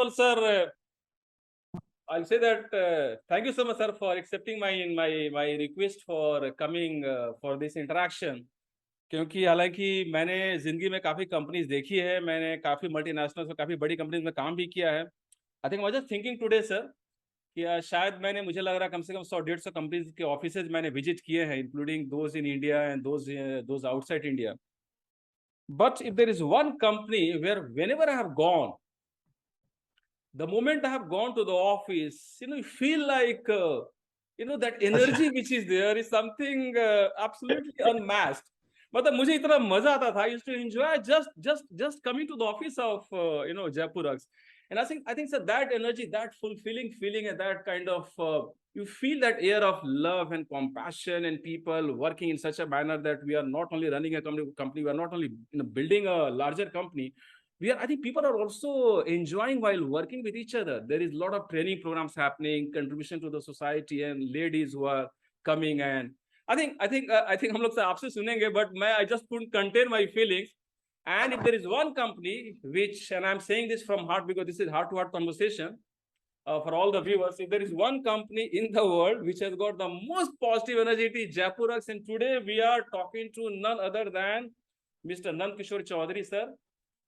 all, sir, I'll say that thank you so much, sir, for accepting my request for coming for this interaction. क्योंकि हालांकि मैंने जिंदगी में काफी companies देखी है, मैंने काफी मल्टीनेशनल्स और काफी बड़ी कंपनीज में काम भी किया है. I think I was just thinking today, sir, कि शायद मुझे लग रहा है कम से कम 100-150 कंपनीज के ऑफिसेज मैंने विजिट किए हैं, including those in India and those outside India. But if there is one company where whenever I have gone, the moment I have gone to the office, you feel like, that energy which is there is something absolutely unmatched. मतलब मुझे इतना मजा आता था. I used to enjoy just coming to the office of Jaipurux, and I think so that energy, that fulfilling feeling, and that kind of you feel that air of love and compassion and people working in such a manner that we are not only running a company, we are not only building a larger company. I think people are also enjoying while working with each other. There is a lot of training programs happening, contribution to the society, and ladies who are coming. And I think हम लोग से आपसे सुनेंगे, but I just couldn't contain my feelings. And if there is one company which, and I'm saying this from heart because this is heart-to-heart conversation for all the viewers, if there is one company in the world which has got the most positive energy, it is Jaipurux. And today we are talking to none other than Mr. Nand Kishore Chaudhary, sir.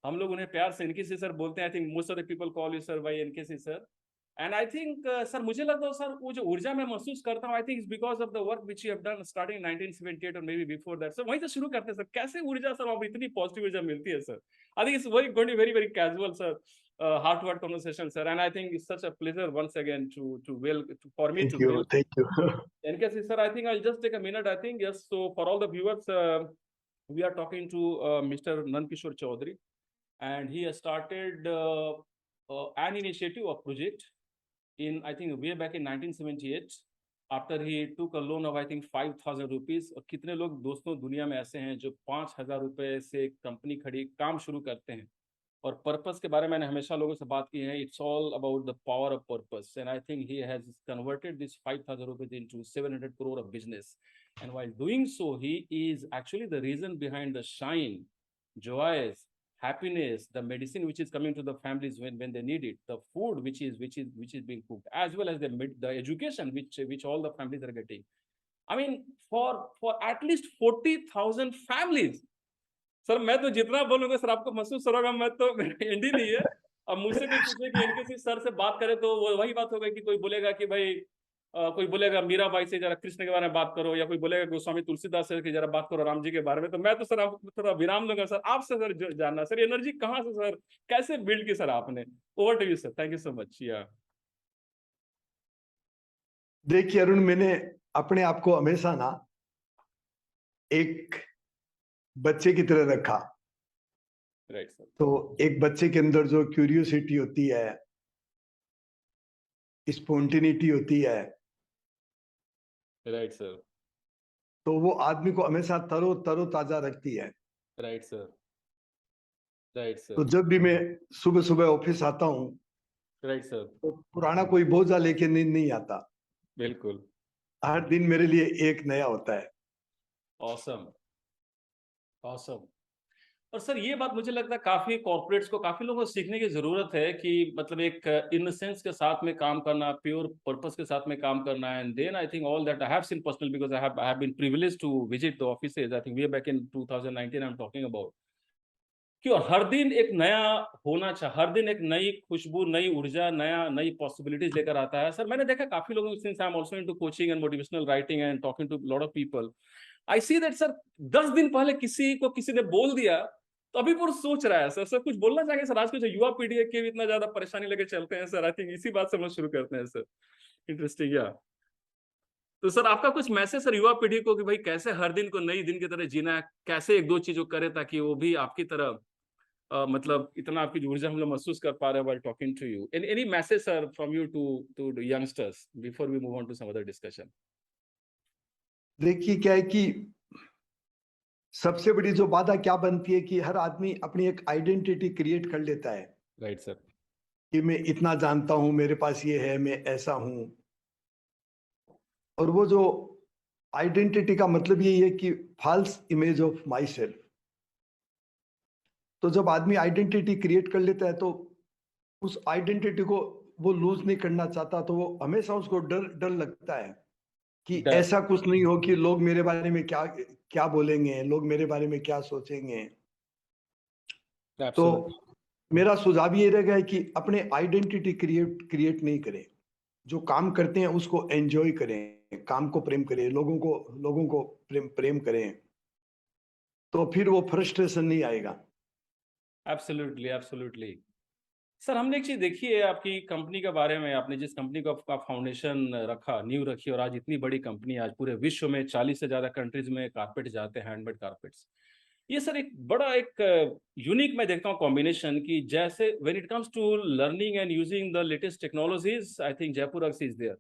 हम लोग उन्हें प्यार से इनके sir बोलते हैं. I think most of the people call you sir by इनके sir. And I think sir, मुझे लगता है सर, वो जो ऊर्जा मैं महसूस करता हूँ, आई think it's because of the work which you have done starting 1978 और may be before that. Sir वहीं से शुरू करते हैं सर. कैसे ऊर्जा सर, आप इतनी पॉजिटिव ऊर्जा मिलती है sir? I think it's very going very very casual, sir, heart to heart conversation, sir, and I think it's such a pleasure once again for me to thank you NKC, sir. I think I'll just take a minute. I think, yes, so for all the viewers, we are talking to Mr. Nand Kishore Chaudhary, and he has started an initiative or project in, I think, way back in 1978, after he took a loan of, I think, 5,000 rupees. और कितने लोग दोस्तों दुनिया में ऐसे हैं जो 5,000 रुपए से कंपनी खड़ी काम शुरू करते हैं? और पर्पस के बारे में मैंने हमेशा लोगों से बात की है. It's all about the power of purpose, and I think he has converted this 5,000 rupees into 700 crore of business. And while doing so, he is actually the reason behind the shine, joys, happiness, the medicine which is coming to the families when they need it, the food which is being cooked, as well as the education which all the families are getting. I mean, for at least 40,000 families. Sir मैं तो जितना बोलूंगा sir, आपको महसूस होगा, मैं तो and he नहीं है. अब मुझसे कोई पूछे कि इनके सर से बात करे तो वो वही बात होगा कि कोई बोलेगा कि भाई कोई बोलेगा मीराबाई से जरा कृष्ण के बारे में बात करो, या कोई बोलेगा गोस्वामी तुलसीदास से कि जरा बात करो राम जी के बारे में. तो मैं तो सर आपको थोड़ा विराम दूंगा सर. आपसे सर जानना, सर एनर्जी कहाँ से सर, कैसे बिल्ड की सर आपने? Over to you sir. Thank you so much. या देखिए अरुण, मैंने अपने आप को हमेशा ना एक बच्चे की तरह रखा. Right sir. तो एक बच्चे के अंदर जो क्यूरियोसिटी होती है, स्पॉन्टेनिटी होती है, राइट सर, तो वो आदमी को हमेशा तरोताजा रखती है. Right sir, right sir. तो जब भी मैं सुबह सुबह ऑफिस आता हूँ, राइट सर, तो पुराना कोई बोझा लेके नहीं आता. बिल्कुल. हर दिन मेरे लिए एक नया होता है. Awesome, awesome. और सर ये बात मुझे लगता है काफी कॉर्पोरेट्स को, काफी लोगों को सीखने की जरूरत है कि मतलब एक इनसेंस के साथ में काम करना, प्योर पर्पस के साथ में काम करना. And then I think all that I have seen personal, because I have been privileged to visit the offices. I think way back in 2019 I am talking about, कि हर दिन एक नया होना चाहिए, हर दिन एक नई खुशबू, नई ऊर्जा, नई पॉसिबिलिटीज लेकर आता है. सर मैंने देखा काफी लोगों, since I am also into coaching and motivational writing and talking to lot of people, I see that sir 10 दिन पहले किसी ने बोल दिया तो अभी पूरा सोच रहा है. सर कुछ बोलना चाहेंगे सर? आज के जो युवा पीढ़ी है कि इतना ज्यादा परेशानी लेके चलते हैं सर. आई थिंक इसी बात से हम शुरू करते हैं सर. इंटरेस्टिंग. या तो सर आपका कुछ मैसेज सर युवा पीढ़ी को कि भाई कैसे हर दिन को नई दिन की तरह जीना है, कैसे एक दो चीजों करे ताकि वो भी आपकी तरह मतलब इतना आपकी ऊर्जा हम लोग महसूस कर पा रहे हैं while talking to you. Any message sir from you to the youngsters before we move on to some other discussion? देखिए क्या है कि सबसे बड़ी जो बाधा क्या बनती है कि हर आदमी अपनी एक आइडेंटिटी क्रिएट कर लेता है. Right sir. कि मैं इतना जानता हूं, मेरे पास ये है, मैं ऐसा हूं. और वो जो आइडेंटिटी का मतलब यही है कि false image of myself. तो जब आदमी आइडेंटिटी क्रिएट कर लेता है तो उस आइडेंटिटी को वो लूज नहीं करना चाहता, तो वो हमेशा उसको डर डर लगता है कि डर। ऐसा कुछ नहीं हो कि लोग मेरे बारे में क्या क्या बोलेंगे, लोग मेरे बारे में क्या सोचेंगे। तो एब्सोल्युटली। मेरा सुझाव ये रहेगा कि अपने आइडेंटिटी क्रिएट नहीं करें। जो काम करते हैं उसको एंजॉय करें, काम को प्रेम करें, लोगों को प्रेम प्रेम करें, तो फिर वो फ्रस्ट्रेशन नहीं आएगा। Absolutely absolutely. सर हमने एक चीज देखी है आपकी कंपनी के बारे में, आपने जिस कंपनी का फाउंडेशन रखा, नींव रखी, और आज इतनी बड़ी कंपनी, आज पूरे विश्व में 40 से ज्यादा कंट्रीज में कारपेट जाते हैं, हैंडमेड कारपेट्स। ये सर एक बड़ा एक यूनिक मैं देखता हूँ कॉम्बिनेशन की, जैसे when it comes to learning and using the latest technologies, I think Jaipur rugs is there,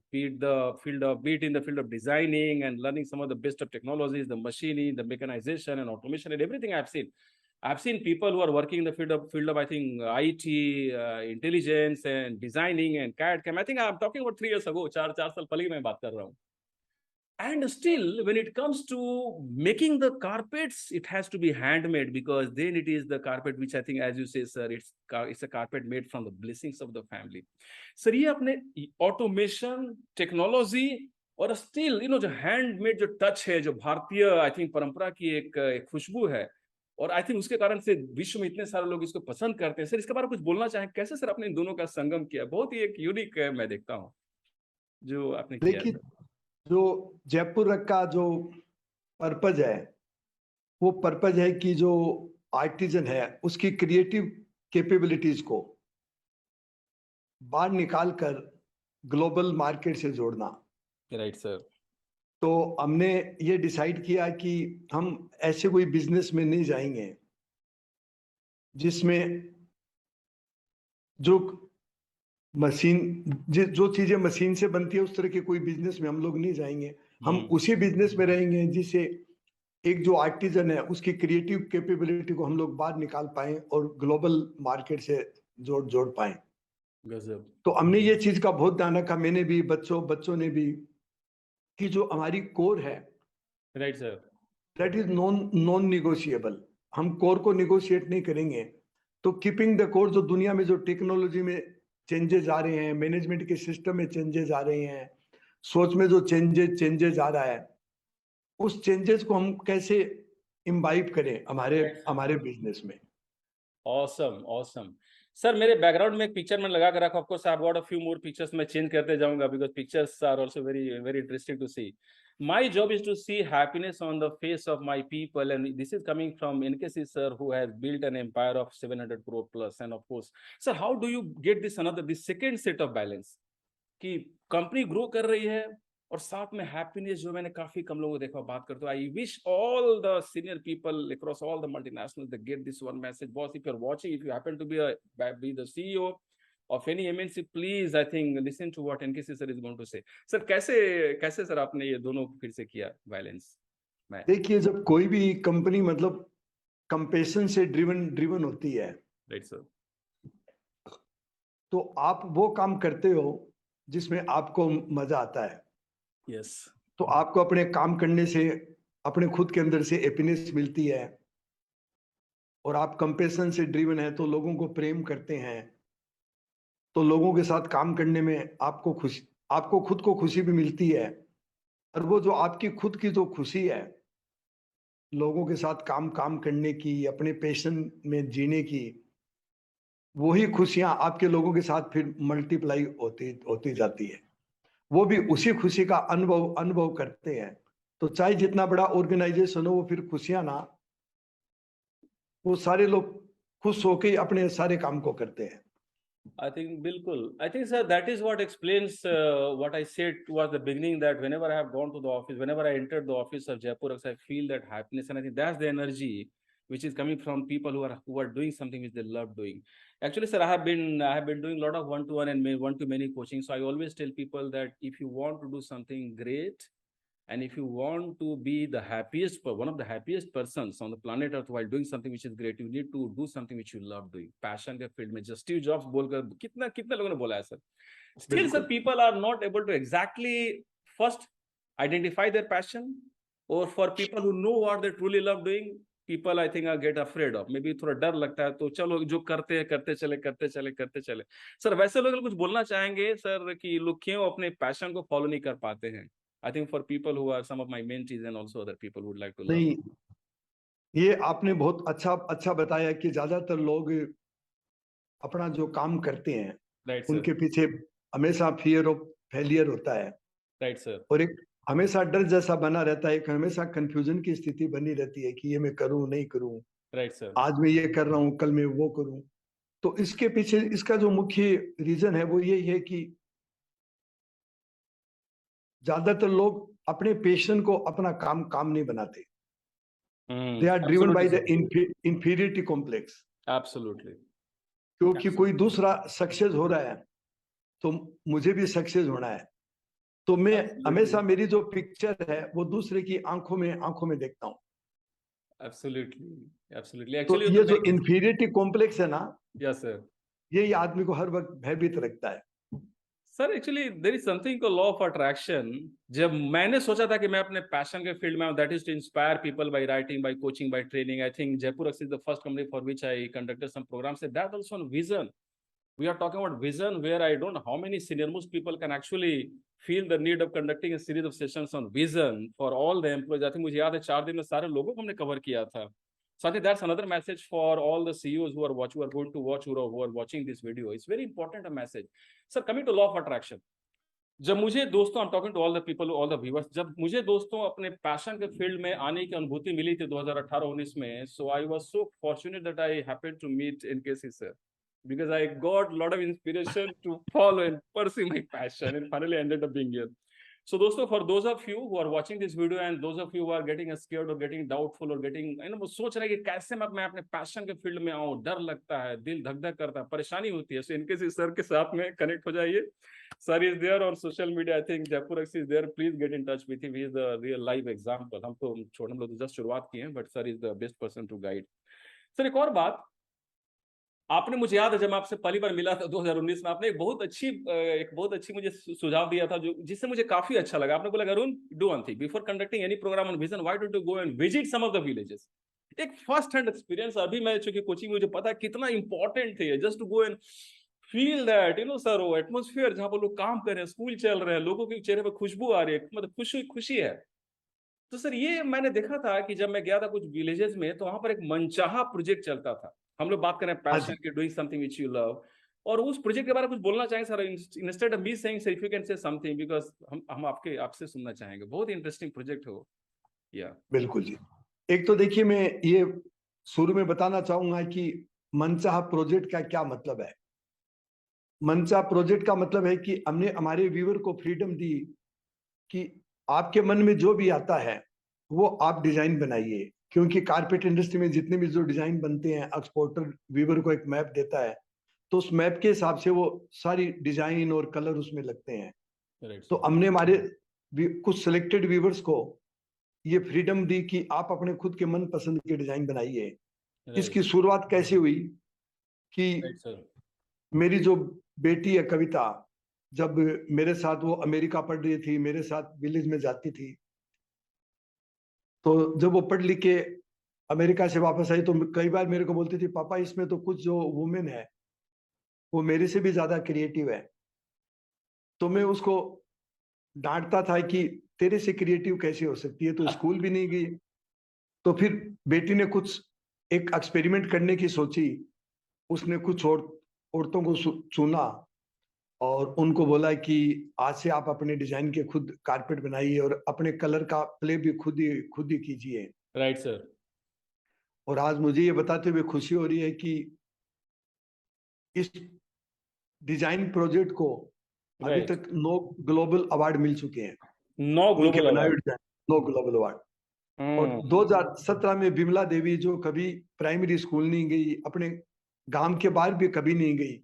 be it in the field of designing and learning some of the best of technologies, the machining, the mechanization and automation and everything I've seen people who are working in the field of I think IT, intelligence and designing and CAD CAM. I think I'm talking about 3 years ago, 4 साल पहले की मैं बात कर रहा हूँ. And still, when it comes to making the carpets, it has to be handmade, because then it is the carpet which I think, as you say, sir, it's a carpet made from the blessings of the family. Sir, ये अपने automation, technology और still, जो handmade जो touch है, जो भारतीय I think परंपरा की एक खुशबू है, और आई थिंक उसके कारण से विश्व में इतने सारे लोग इसको पसंद करते हैं। सर इसके बारे में कुछ बोलना चाहें, कैसे सर आपने इन दोनों का संगम किया? बहुत ही एक यूनिक मैं देखता हूँ जो आपने किया है देखिए, सर। जो जयपुर का जो पर्पज है, वो पर्पज है कि जो आर्टिजन है उसकी क्रिएटिव कैपेबिलिटीज को बाहर निकाल कर ग्लोबल मार्केट से जोड़ना। Right sir. तो हमने ये डिसाइड किया कि हम ऐसे कोई बिजनेस में नहीं जाएंगे जिसमें जो जो चीजें मशीन से बनती है उस तरह के कोई बिजनेस में हम लोग नहीं जाएंगे। हम उसी बिजनेस में रहेंगे जिसे एक जो आर्टिजन है उसकी क्रिएटिव कैपेबिलिटी को हम लोग बाहर निकाल पाए और ग्लोबल मार्केट से जोड़ जोड़ पाए। गजब। तो हमने ये चीज का बहुत ध्यान रखा, मैंने भी, बच्चों ने भी, कि जो हमारी कोर है right sir. That is non negotiable. हम कोर को निगोशिएट नहीं करेंगे। तो कीपिंग द कोर, जो दुनिया में जो टेक्नोलॉजी में चेंजेस आ रहे हैं, मैनेजमेंट के सिस्टम में चेंजेस आ रहे हैं, सोच में जो चेंजेस आ रहा है, उस चेंजेस को हम कैसे इम्बाइब करें हमारे हमारे बिजनेस में। Awesome awesome. सर मेरे बैकग्राउंड में एक पिक्चर मैंने लगा कर रखा, of course I have got a few more pictures, मैं चेंज करते जाऊंगा because pictures are also very very interesting to see. My job is to see happiness on the face of my people, and this is coming from NKC sir who has built an empire of 700 crore plus. And of course sir, how do you get this second set of balance कि company grow कर रही है और साथ में happiness, जो मैंने काफी कम लोगों को देखा बात करते हो। I wish all the senior people across all the multinational they get this one message, boss, if you are watching, if you happen to be the CEO of any MNC, please I think listen to what NKC sir is going to say. Sir कैसे कैसे sir आपने ये दोनों फिर से किया balance में? देखिए, जब कोई भी कंपनी मतलब कंपेशन से ड्रिवन होती है, राइट सर। तो आप वो काम करते हो जिसमें आपको मजा आता है। यस। तो आपको अपने काम करने से अपने खुद के अंदर से हैप्पीनेस मिलती है, और आप कंपेशन से ड्रिवन है तो लोगों को प्रेम करते हैं, तो लोगों के साथ काम करने में आपको खुद को खुशी भी मिलती है। और वो जो आपकी खुद की जो खुशी है लोगों के साथ काम काम करने की, अपने पैशन में जीने की, वही खुशियां आपके लोगों के साथ फिर मल्टीप्लाई होती होती जाती है। वो भी उसी खुशी का अनुभव अनुभव करते हैं। तो चाहे जितना बड़ा ऑर्गेनाइजेशन हो, वो फिर खुशियां ना, वो सारे लोग खुश होकर ही अपने सारे काम को करते हैं। I think bilkul. I think, sir, that is what explains what I said towards the beginning, that whenever I have gone to the office, whenever I entered the office of Jaipur, I feel that happiness, and I think that's the energy which is coming from people who are doing something which they love doing. Actually, sir, I have been doing a lot of one-to-one and one-to-many coaching. So I always tell people that if you want to do something great, and if you want to be the happiest, one of the happiest persons on the planet Earth while doing something which is great, you need to do something which you love doing. Passion के field में just Steve Jobs बोलकर कितना कितना लोगों ने बोला है sir. Still, sir, people are not able to exactly first identify their passion, or for people who know what they truly love doing, people I think are get afraid of, maybe थोड़ा डर लगता है, तो चलो जो करते हैं करते चले। सर वैसे लोग कुछ बोलना चाहेंगे सर कि लोग क्यों अपने पैशन को फॉलो नहीं कर पाते हैं? I think for people who are some of my mentees and also other people would like to learn. नहीं, ये आपने बहुत अच्छा बताया कि ज्यादातर लोग अपना जो काम करते हैं Right sir, उनके पीछे हमेशा फियर ऑफ फेलियर होता है, right sir, और एक हमेशा डर जैसा बना रहता है, एक हमेशा कंफ्यूजन की स्थिति बनी रहती है कि ये मैं करूं नहीं करूं, right sir. आज मैं ये कर रहा हूं कल मैं वो करूं। तो इसके पीछे इसका जो मुख्य रीजन है वो यही है कि ज्यादातर लोग अपने पेशन को अपना काम नहीं बनाते। They are driven Absolutely by sir, the inferiority complex. absolutely, क्योंकि कोई absolutely, दूसरा सक्सेस हो रहा है तो मुझे भी सक्सेस होना है, तो मैं absolutely, हमेशा मेरी जो पिक्चर है वो दूसरे की आंखों में देखता हूँ। absolutely, absolutely. तो Actually, ये तो जो मैं इंफीरियरिटी कॉम्प्लेक्स है ना, yes sir. यही आदमी को हर वक्त भयभीत रखता है। Sir actually there is something called law of attraction. जब मैंने सोचा था कि मैं अपने पैशन के फील्ड में आऊं, that is to inspire people by writing, by coaching, by training. I think Jaipur is the first company for which I conducted some programmes, that also on vision. We are talking about vision, where I don't know how many senior most people can actually feel the need of conducting a series of sessions on vision for all the employees. I think मुझे याद है 4 दिन में सारे लोगों को हमने cover किया था। So I think that's another message for all the CEOs who are going to watch, who are watching this video. It's very important a message. Sir, coming to law of attraction. जब मुझे दोस्तों, I am talking to all the people, all the viewers, जब मुझे दोस्तों अपने passion के field में आने की अनुभूति मिली थी 2018-19 में, so I was so fortunate that I happened to meet NKC sir, because I got a lot of inspiration to follow and pursue my passion, and finally ended up being here. So दोस्तों, for those of you who are watching this video and those of you who are getting scared or getting doubtful or getting सोच रहे हैं कि कैसे मैं अपने passion के field में आऊं, डर लगता है, दिल धक धक करता है, परेशानी होती है, so इनके सर के साथ में कनेक्ट हो जाइए। Sir is there on social media, I think Jaipur is there, please get in touch with him, he is the real live example. हम लोग जस्ट शुरुआत किए हैं, but sir is the best person to guide. Sir एक और बात, आपने, मुझे याद है जब मैं आपसे पहली बार मिला था 2019 में, आपने एक बहुत अच्छी मुझे सुझाव दिया था, जो जिससे मुझे काफी अच्छा लगा। आपने बोला, Arun, do one thing before conducting any programme on vision, why don't you go and visit some of the villages. एक फर्स्ट हैंड एक्सपीरियंस, अभी मैं चूंकि कोचिंग, मुझे पता है कितना इंपॉर्टेंट थे, just to go and feel that sir, वो एटमोस्फियर जहां पर लोग काम कर रहे हैं, स्कूल चल रहे हैं, लोगों के चेहरे पर खुशबू आ रही है, मतलब खुशी है। तो सर ये मैंने देखा था कि जब मैं गया था कुछ विलेजेस में, तो वहां पर एक मनचाहा प्रोजेक्ट चलता था। हम लोग बात करें हाँ पैशन जी, के, doing something which you love, और उस प्रोजेक्ट के बारे में कुछ बोलना चाहेंगे sir? Instead of me saying sir, if you can say something, because हम आपसे सुनना चाहेंगे, बहुत इंटरेस्टिंग प्रोजेक्ट हो। या बिल्कुल जी। एक तो देखिए, मैं ये शुरू में बताना चाहूंगा कि मनचाहा प्रोजेक्ट का क्या मतलब है। मनचाहा प्रोजेक्ट का मतलब है कि हमने हमारे व्यूअर को फ्रीडम दी कि आपके मन में जो भी आता है वो आप डिजाइन बनाइए, क्योंकि कारपेट इंडस्ट्री में जितने भी जो डिजाइन बनते हैं, एक्सपोर्टर व्यूअर को एक मैप देता है, तो उस मैप के हिसाब से वो सारी डिजाइन और कलर उसमें लगते हैं। राइट तो सर, हमने हमारे कुछ सिलेक्टेड व्यूअर्स को ये फ्रीडम दी कि आप अपने खुद के मन पसंद के डिजाइन बनाइए। राइट इसकी शुरुआत कैसे हुई कि राइट सर, मेरी जो बेटी है कविता, जब मेरे साथ वो अमेरिका पढ़ रही थी, मेरे साथ विलेज में जाती थी, तो जब वो पढ़ लिख के अमेरिका से वापस आई तो कई बार मेरे को बोलती थी, पापा इसमें तो कुछ जो वुमेन है वो मेरे से भी ज्यादा क्रिएटिव है। तो मैं उसको डांटता था कि तेरे से क्रिएटिव कैसे हो सकती है, तो स्कूल भी नहीं गई। तो फिर बेटी ने कुछ एक एक्सपेरिमेंट करने की सोची, उसने कुछ औरतों को चुना और उनको बोला कि आज से आप अपने डिजाइन के खुद कारपेट बनाइए और अपने कलर का प्ले भी खुद ही कीजिए। राइट सर, और आज मुझे ये बताते हुए खुशी हो रही है कि इस डिजाइन प्रोजेक्ट को अभी राइट, तक 9 ग्लोबल अवार्ड मिल चुके हैं, 9 उनके ग्लोबल बनाए हुए अवार्ड। Design 9 global award. और हम्म, 2017 में बिमला देवी, जो कभी प्राइमरी स्कूल नहीं गई, अपने गांव के बाहर भी कभी नहीं गई,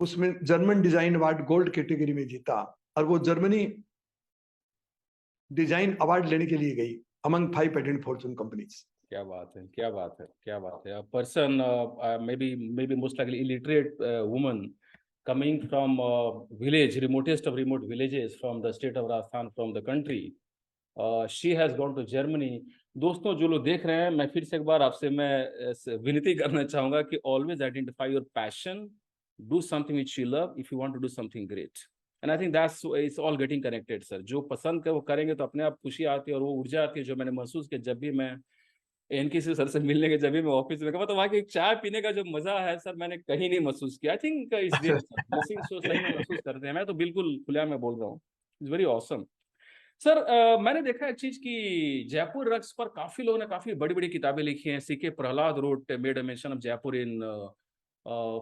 उसमें German design award gold category में जीता, और वो जर्मनी डिजाइन अवार्ड लेने के लिए गई अमंग 5 पेटेंट फॉर्च्यून कंपनीज। क्या बात है, क्या बात है, क्या बात है। A person, maybe most likely illiterate woman coming from village, remotest of remote villages from the state of Rajasthan, from the country. She has gone to Germany. दोस्तों जो लोग देख रहे हैं, मैं फिर से एक बार आपसे मैं विनती करना चाहूंगा कि always identify your passion, do something which you love if you want to do something great. And I think that's it's all getting connected sir. जो पसंद कर वो करेंगे तो अपने आप खुशी आती है और वो ऊर्जा आती है, जो मैंने महसूस किया जब भी मैं एनके से सर से मिलने के, जब भी मैं ऑफिस में गया, तो वहाँ की चाय पीने का जो मजा है सर, मैंने कहीं नहीं महसूस किया। I think it's there sir, blessing so सही में महसूस करते हैं। मैं तो बिल्कुल खुला में बोल रहा हूँ, इट्स वेरी ऑसम। सर मैंने देखा एक चीज कि जयपुर रक्स पर काफी लोगों ने काफी बड़ी बड़ी किताबें लिखी हैं। C K Prahalad wrote made a mention of Jaipur in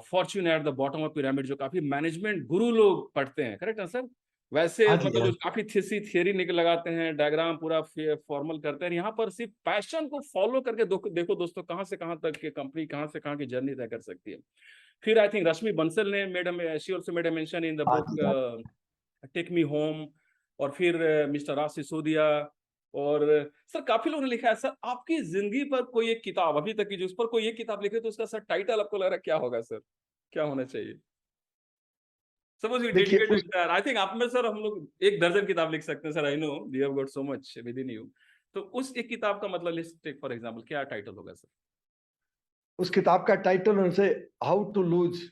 fortune at the bottom of pyramid, जो काफी मैनेजमेंट गुरु लोग पढ़ते हैं, करेक्ट है सर? वैसे हाँ जी, मतलब हाँ जो जी। काफी थियरी निकल लगाते हैं, डायग्राम पूरा फॉर्मल करते हैं। यहाँ पर सिर्फ पैशन को फॉलो करके देखो दोस्तों, कहाँ से कहाँ तक की कंपनी, कहाँ से कहाँ की जर्नी तय कर सकती है। फिर आई थिंक रश्मि बंसल ने she also made a mention in the हाँ जी, हाँ। Book take me home. और फिर मिस्टर राज सिसोदिया। और सर काफी लोगों ने लिखा है। सर आपकी जिंदगी पर कोई एक किताब अभी तक की, जो उस पर कोई एक किताब लिखे, तो उसका सर टाइटल आपको लग रहा है क्या होगा सर? क्या होना चाहिए? सपोज यू देखिए डेडिकेट उस एंटायर, आई थिंक आप में सर हम लोग एक दर्जन किताब लिख सकते हैं sir. I know you have got so much with in you. तो उस एक किताब का मतलब लिस्ट टेक फॉर एग्जांपल, क्या टाइटल होगा सर? उस किताब का टाइटल उनसे how to lose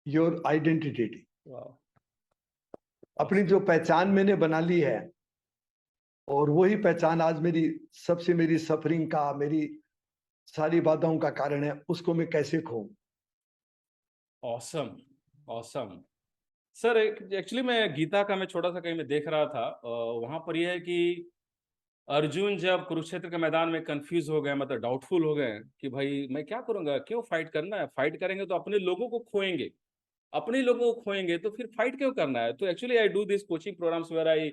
your identity. वाह, अपनी awesome. जो पहचान मैंने बना ली है, और वही पहचान आज मेरी सफरिंग का, मेरी सारी बाधाओं का कारण है, उसको मैं कैसे खो। Awesome, awesome. सर एक्चुअली मैं गीता का मैं छोटा सा कहीं मैं देख रहा था, वहां पर यह है कि अर्जुन जब कुरुक्षेत्र के मैदान में कंफ्यूज हो गए, मतलब डाउटफुल हो गए कि भाई मैं क्या करूंगा, क्यों फाइट करना है, फाइट करेंगे तो अपने लोगों को खोएंगे, अपने लोगों को खोएंगे तो फिर फाइट क्यों करना है। तो actually I do this coaching programmes where I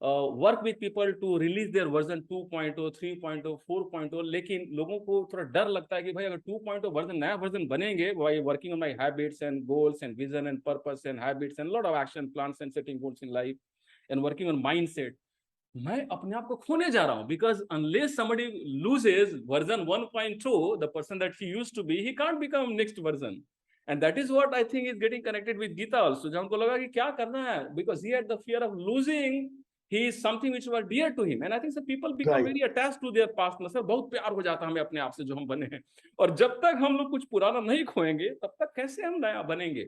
work with people to release their version 2.0, 3.0, 4.0। लेकिन लोगों को थोड़ा डर लगता है कि भाई अगर 2.0 वर्जन, नया वर्जन बनेंगे, भाई working on my habits and goals and vision and purpose and habits and lot of action plans and setting goals in life and working on mindset, मैं अपने आप को खोने जा रहा हूं। Because unless somebody loses version 1.2, the person that he used to be, he can't become next version. And that is what I think is getting connected with Gita also. जब उनको लगा कि क्या करना है, because he had the fear of losing, he is something which was dear to him. And I think so people become right. very attached to their past. ना sir, बहुत प्यार हो जाता है हमें अपने आप से जो हम बने हैं। और जब तक हम लोग कुछ पुराना नहीं खोएंगे, तब तक कैसे हम नया बनेंगे?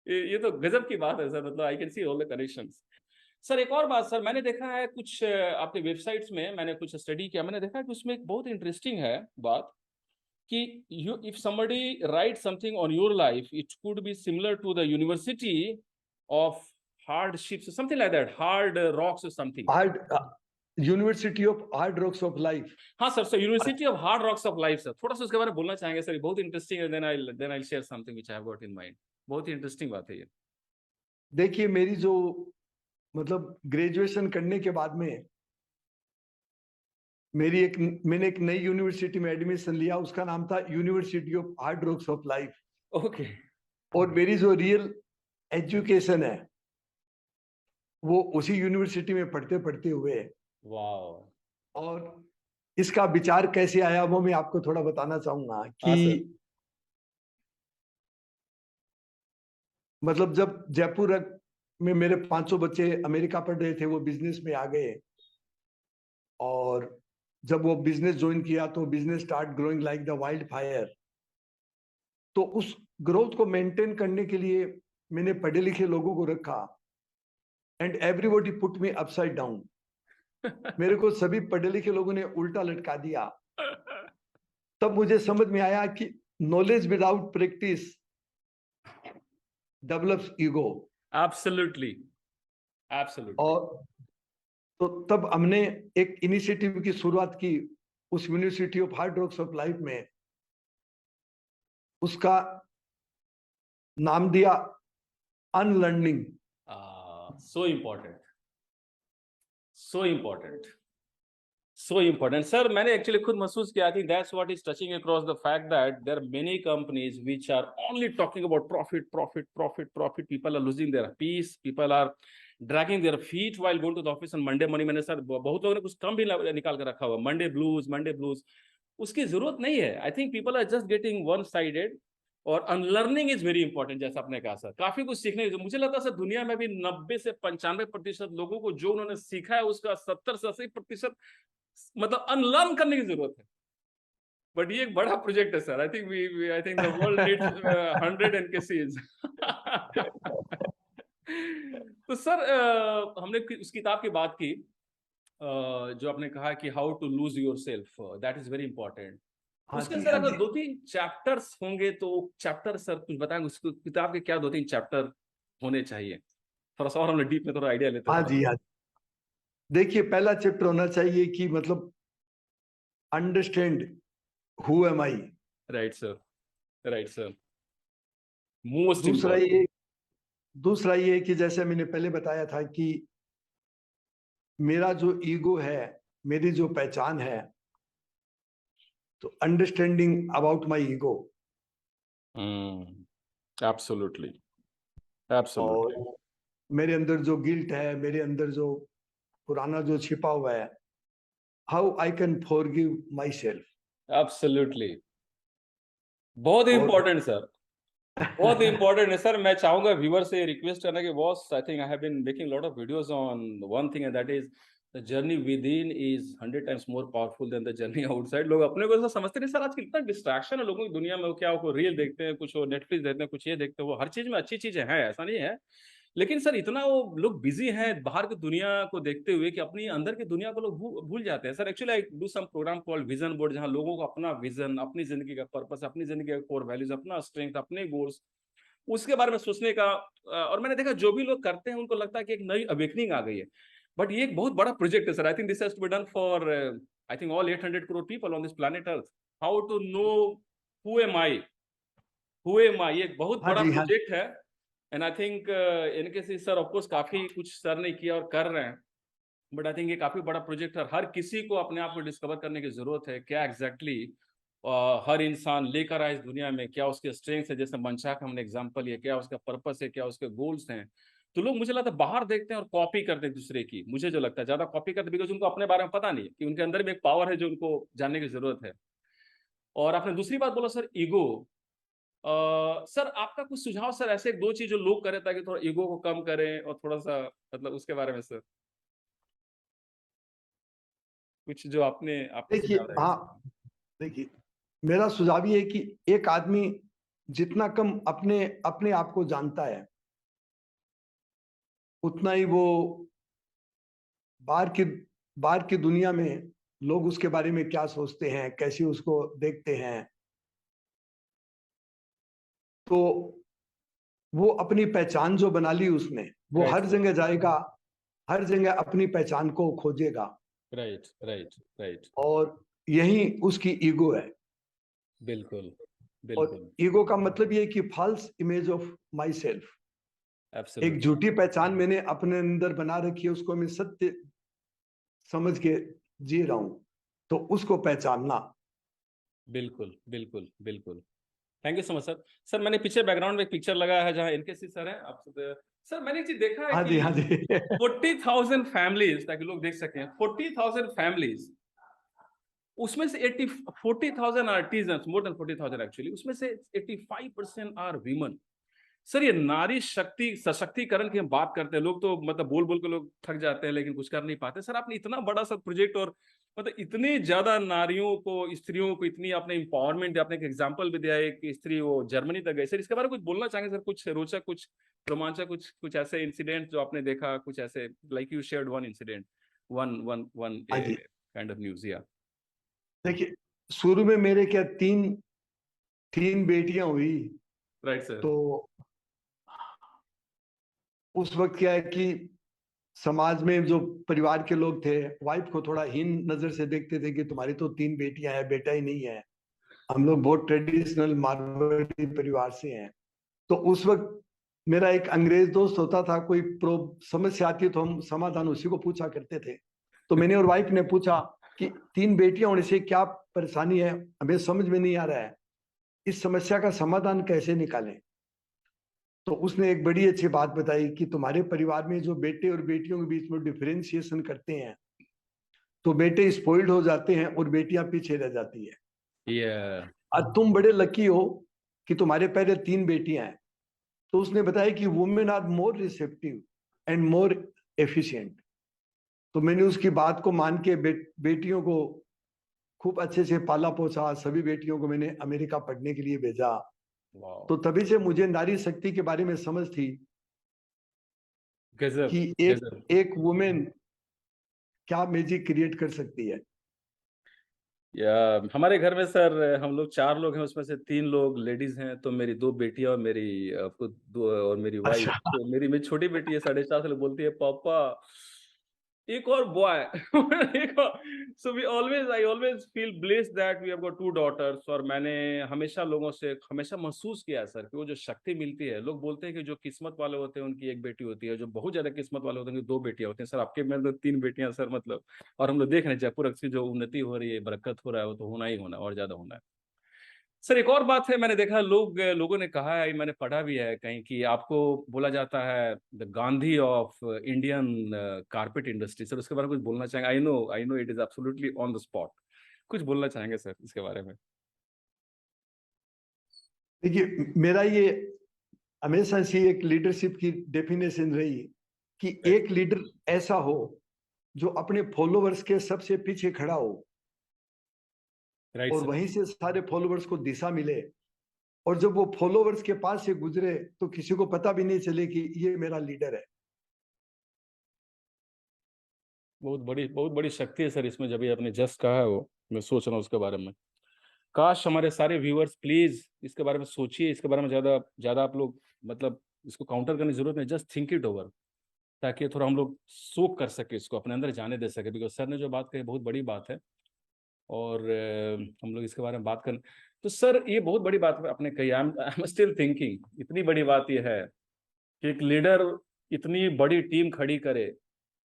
ये तो गजब की बात है सर। मतलब I can see all the connections. Sir एक और बात सर, मैंने देखा है कुछ आपके वेबसाइट्स में मैंने कुछ स्टडी किया, मैंने देखा है कि उसमें एक बहुत इंटरेस्टिंग है बात कि you if somebody write something on your life, it could be similar to the university of hardships, something like that, hard rocks something. Hard university of hard rocks of life. हाँ sir, sir university of hard rocks of life sir, थोड़ा सा उसके बारे में बोलना चाहेंगे sir? बहुत interesting है। Then I share something which I have got in mind. बहुत ही इंटरेस्टिंग बात है ये। देखिए मेरी जो मतलब ग्रेजुएशन करने के बाद में मैंने एक नई यूनिवर्सिटी में एडमिशन लिया, उसका नाम था university of hard rocks of life. Okay. और मेरी जो रियल एजुकेशन है वो उसी यूनिवर्सिटी में पढ़ते पढ़ते हुए है। वाह। और इसका विचार कैसे आया वो मैं आपको थोड़ा बताना चाहूंगा हाँ सर। कि मतलब जब जयपुर में मेरे 500 बच्चे अमेरिका पढ़ रहे थे, वो बिजनेस में आ गए, और जब वो बिजनेस ज्वाइन किया तो business start growing like the wild fire. तो उस ग्रोथ को मेंटेन करने के लिए मैंने पढ़े लिखे लोगों को रखा, and everybody put me upside down. मेरे को सभी पढ़े लिखे लोगों ने उल्टा लटका दिया। तब मुझे समझ में आया कि knowledge without practice develops ego. Absolutely, absolutely. और तो तब हमने एक इनिशिएटिव की शुरुआत की उस university of hard rocks of life में। उसका नाम दिया unlearning. So important, so important, so important sir. मैंने एक्चुअली खुद महसूस किया थी, that's what is touching across the fact that there are many companies which are only talking about profit, profit, profit, profit. People are losing their peace, people are dragging their feet while going to the office on Monday morning. मैंने sir बहुत लोगों ने कुछ कम भी निकाल कर रखा हुआ, मंडे ब्लूज, मंडे ब्लूज। उसकी जरूरत नहीं है। I think people are just getting one sided. और अनलर्निंग इज वेरी इंपॉर्टेंट, जैसा आपने कहा सर, काफी कुछ सीखने। मुझे लगता है सर दुनिया में भी 90 से 95% लोगों को जो उन्होंने सीखा है उसका 70 से 80% मतलब अनलर्न करने की जरूरत है। बट ये एक बड़ा प्रोजेक्ट है sir. I think the world needs 100 एनकेसीज। तो सर हमने उस किताब की बात की, जो आपने कहा कि how to lose yourself, that is very important. हाँ उसके जी, अंदर हाँ अगर जी। 2-3 चैप्टर्स होंगे तो चैप्टर सर कुछ बताएंगे, उस किताब के क्या 2-3 चैप्टर होने चाहिए? थोड़ा सा और हम डीप में थोड़ा आइडिया लेते हाँ थोड़ा। जी, हाँ जी। देखिए, पहला चैप्टर होना चाहिए कि मतलब understand who am I. Right sir, right sir, most दूसरा इम्पोर्टेंट। ये दूसरा ये कि जैसे मैंने पहले बताया था कि मेरा जो ईगो है, मेरी जो पहचान है, तो understanding about my ego. Absolutely, absolutely, और मेरे अंदर जो गिल्ट है, मेरे अंदर जो पुराना जो छिपा हुआ है, how I can forgive myself. Absolutely, बहुत और इंपॉर्टेंट सर, बहुत इंपॉर्टेंट है सर। मैं चाहूंगा व्यूअर से रिक्वेस्ट करना कि boss, I think I have been making lot of videos on one thing, and that is the journey within is 100 times more powerful than the journey outside. लोग अपने को ऐसा समझते नहीं सर, आज कितना डिस्ट्रैक्शन है लोगों की दुनिया में। वो क्या, वो रील देखते हैं, कुछ वो नेटफ्लिक्स देखते हैं, कुछ ये देखते हैं। वो हर चीज में अच्छी चीजें हैं, ऐसा नहीं है, लेकिन सर इतना वो लोग बिजी हैं बाहर की दुनिया को देखते हुए कि अपनी अंदर की दुनिया को लोग भूल जाते हैं sir. Actually I do some programme called vision board, जहां लोगों को अपना विजन, अपनी जिंदगी का पर्पस, अपनी जिंदगी का कोर वैल्यूज, अपना स्ट्रेंथ, अपने गोल्स, उसके बारे में सोचने का। और मैंने देखा जो भी लोग करते हैं उनको लगता है कि एक नई अवेकनिंग आ गई है। बट ये एक बहुत बड़ा प्रोजेक्ट है sir. I think this has to be done for I think all 800 crore people on this planet earth. How to know who am I, who am I, ये एक बहुत हाँ बड़ा जी, हाँ। प्रोजेक्ट है। एंड आई थिंक इनके से सर ऑफकोर्स काफी कुछ सर ने किया और कर रहे हैं, बट आई थिंक ये काफी बड़ा प्रोजेक्ट है। हर किसी को अपने आप को डिस्कवर करने की जरूरत है, क्या एग्जैक्टली हर इंसान लेकर आए इस दुनिया में, क्या उसके स्ट्रेंथ है, जैसे मंशा का हमने एग्जांपल लिया, क्या उसका पर्पस है, क्या उसके गोल्स हैं। तो लोग मुझे लगता है बाहर देखते हैं और कॉपी करते हैं दूसरे की, मुझे जो लगता है ज्यादा कॉपी करते, बिकॉज उनको अपने बारे में पता नहीं कि उनके अंदर भी एक पावर है जो उनको जानने की जरूरत है। और आपने दूसरी बात बोला सर, ईगो। सर आपका कुछ सुझाव सर, ऐसे 2 चीज जो लोग करें ताकि थोड़ा ईगो को कम करें, और थोड़ा सा मतलब उसके बारे में सर कुछ जो आपने आपका देखिए, सुझाव रहेगा सर। हाँ, देखिए, मेरा सुझाव ये है कि एक आदमी जितना कम अपने अपने आप को जानता है, उतना ही वो बाहर की बाहर की दुनिया में लोग उसके बारे में क्या सोचते हैं, कैसे उसको देखते हैं, तो वो अपनी पहचान जो बना ली उसने, वो राइट हर सर, जगह जाएगा, हर जगह अपनी पहचान को खोजेगा। राइट, राइट, राइट, और यही उसकी ईगो है। बिल्कुल, और बिल्कुल, ईगो का मतलब ये है कि false image of myself. एक एब्सोल्युटली, झूठी पहचान मैंने अपने अंदर बना रखी है, उसको मैं सत्य समझ के जी रहा हूं, तो उसको पहचानना। बिल्कुल, बिल्कुल, बिल्कुल। Thank you so much sir. Sir मैंने पीछे बैकग्राउंड में एक पिक्चर लगाया है जहाँ इनके सर है आप सर मैंने एक चीज देखा है हाँ कि जी, हाँ जी। 40,000 फैमिलीज, ताकि लोग देख सकें, 40,000 फैमिलीज, उसमें से 80 40,000 आर्टिजन, मोर देन 40,000 एक्चुअली, उसमें से 85% आर वीमन। सर ये नारी शक्ति सशक्तिकरण की हम बात करते हैं, लोग तो मतलब बोल बोल के लोग थक जाते हैं लेकिन कुछ कर नहीं पाते। सर आपने इतना बड़ा सा प्रोजेक्ट, और मतलब इतनी ज्यादा नारियों को, स्त्रियों को इतनी आपने इंपावरमेंट दिया, आपने एक एग्जांपल भी दिया है कि स्त्री वो जर्मनी तक गई। सर इसके बारे में कुछ बोलना चाहेंगे सर? कुछ रोचक, कुछ रोमांचक, कुछ कुछ ऐसे इंसिडेंट जो आपने देखा, कुछ ऐसे like you shared one incident, one one one हाँ जी, काइंड ऑफ न्यूज या। देखिए, शुरू में मेरे क्या तीन तीन बेटियां हुई। राइट सर, तो उस वक्त क्या है कि समाज में जो परिवार के लोग थे, वाइफ को थोड़ा हीन नजर से देखते थे कि तुम्हारी तो तीन बेटियां हैं, बेटा ही नहीं है। हम लोग बहुत ट्रेडिशनल मारवाड़ी परिवार से हैं। तो उस वक्त मेरा एक अंग्रेज दोस्त होता था, कोई समस्या आती तो हम समाधान उसी को पूछा करते थे। तो मैंने और वाइफ ने पूछा कि तीन बेटियां होने से क्या परेशानी है, हमें समझ में नहीं आ रहा है, इस समस्या का समाधान कैसे निकालें। तो उसने एक बड़ी अच्छी बात बताई कि तुम्हारे परिवार में जो बेटे और बेटियों के बीच में डिफरेंशिएशन करते हैं, तो बेटे स्पॉइल्ड हो जाते हैं और बेटियां पीछे रह जाती है। ये और तुम बड़े लकी हो कि तुम्हारे पहले तीन बेटियां हैं। तो उसने बताया कि women are more receptive and more efficient. तो मैंने उसकी बात को मान के बेटियों को खूब अच्छे से पाला पोसा, सभी बेटियों को मैंने अमेरिका पढ़ने के लिए भेजा। वाह, तो तभी से मुझे नारी शक्ति के बारे में समझ थी गजब, कि एक गजब। एक वुमेन क्या मैजिक क्रिएट कर सकती है। या हमारे घर में सर हम लोग 4 लोग हैं, उसमें से 3 लोग लेडीज हैं, तो मेरी 2 बेटियां और मेरी खुद 2 और मेरी वाइफ। अच्छा। तो मेरी छोटी बेटी है 4.5 साल, बोलती है पापा एक और बॉय। एक और, so we always I always feel blessed that we have got 2 daughters. और मैंने हमेशा लोगों से हमेशा महसूस किया है सर कि वो जो शक्ति मिलती है, लोग बोलते हैं कि जो किस्मत वाले होते हैं उनकी एक बेटी होती है, जो बहुत ज्यादा किस्मत वाले होते हैं उनकी 2 बेटियां होती हैं। सर आपके में तो 3 बेटियां सर, मतलब। और हम लोग देख रहे हैं जयपुर की जो उन्नति हो रही है, बरकत हो रहा है, वो तो होना ही होना है और ज्यादा होना है। सर एक और बात है, मैंने देखा लोगों ने कहा है, मैंने पढ़ा भी है कहीं कि आपको बोला जाता है the Gandhi of Indian carpet industry. Sir उसके बारे में कुछ बोलना चाहेंगे? I know it is absolutely on the spot. कुछ बोलना चाहेंगे सर इसके बारे में? देखिए, मेरा ये हमेशा से एक लीडरशिप की डेफिनेशन रही कि राइट, एक लीडर ऐसा हो जो अपने फॉलोअर्स के सबसे पीछे खड़ा हो, राइट और सर। वहीं से सारे फॉलोअर्स को दिशा मिले। और जब वो फॉलोअर्स के पास से गुजरे तो किसी को पता भी नहीं चले कि ये मेरा लीडर है। बहुत बड़ी शक्ति है सर इसमें, जब ये आपने जस्ट कहा है वो मैं सोच रहा हूँ उसके बारे में। काश हमारे सारे व्यूअर्स प्लीज इसके बारे में सोचिए, इसके बारे में ज्यादा ज्यादा आप लोग, मतलब इसको काउंटर करने की जरूरत नहीं, जस्ट थिंक इट ओवर, ताकि थोड़ा हम लोग सोक कर सके, इसको अपने अंदर जाने दे सके। बिकॉज सर ने जो बात कही बहुत बड़ी बात है, और हम लोग इसके बारे में बात करें तो सर ये बहुत बड़ी बात आपने कही। आई एम स्टिल थिंकिंग, इतनी बड़ी बात ये है कि एक लीडर इतनी बड़ी टीम खड़ी करे,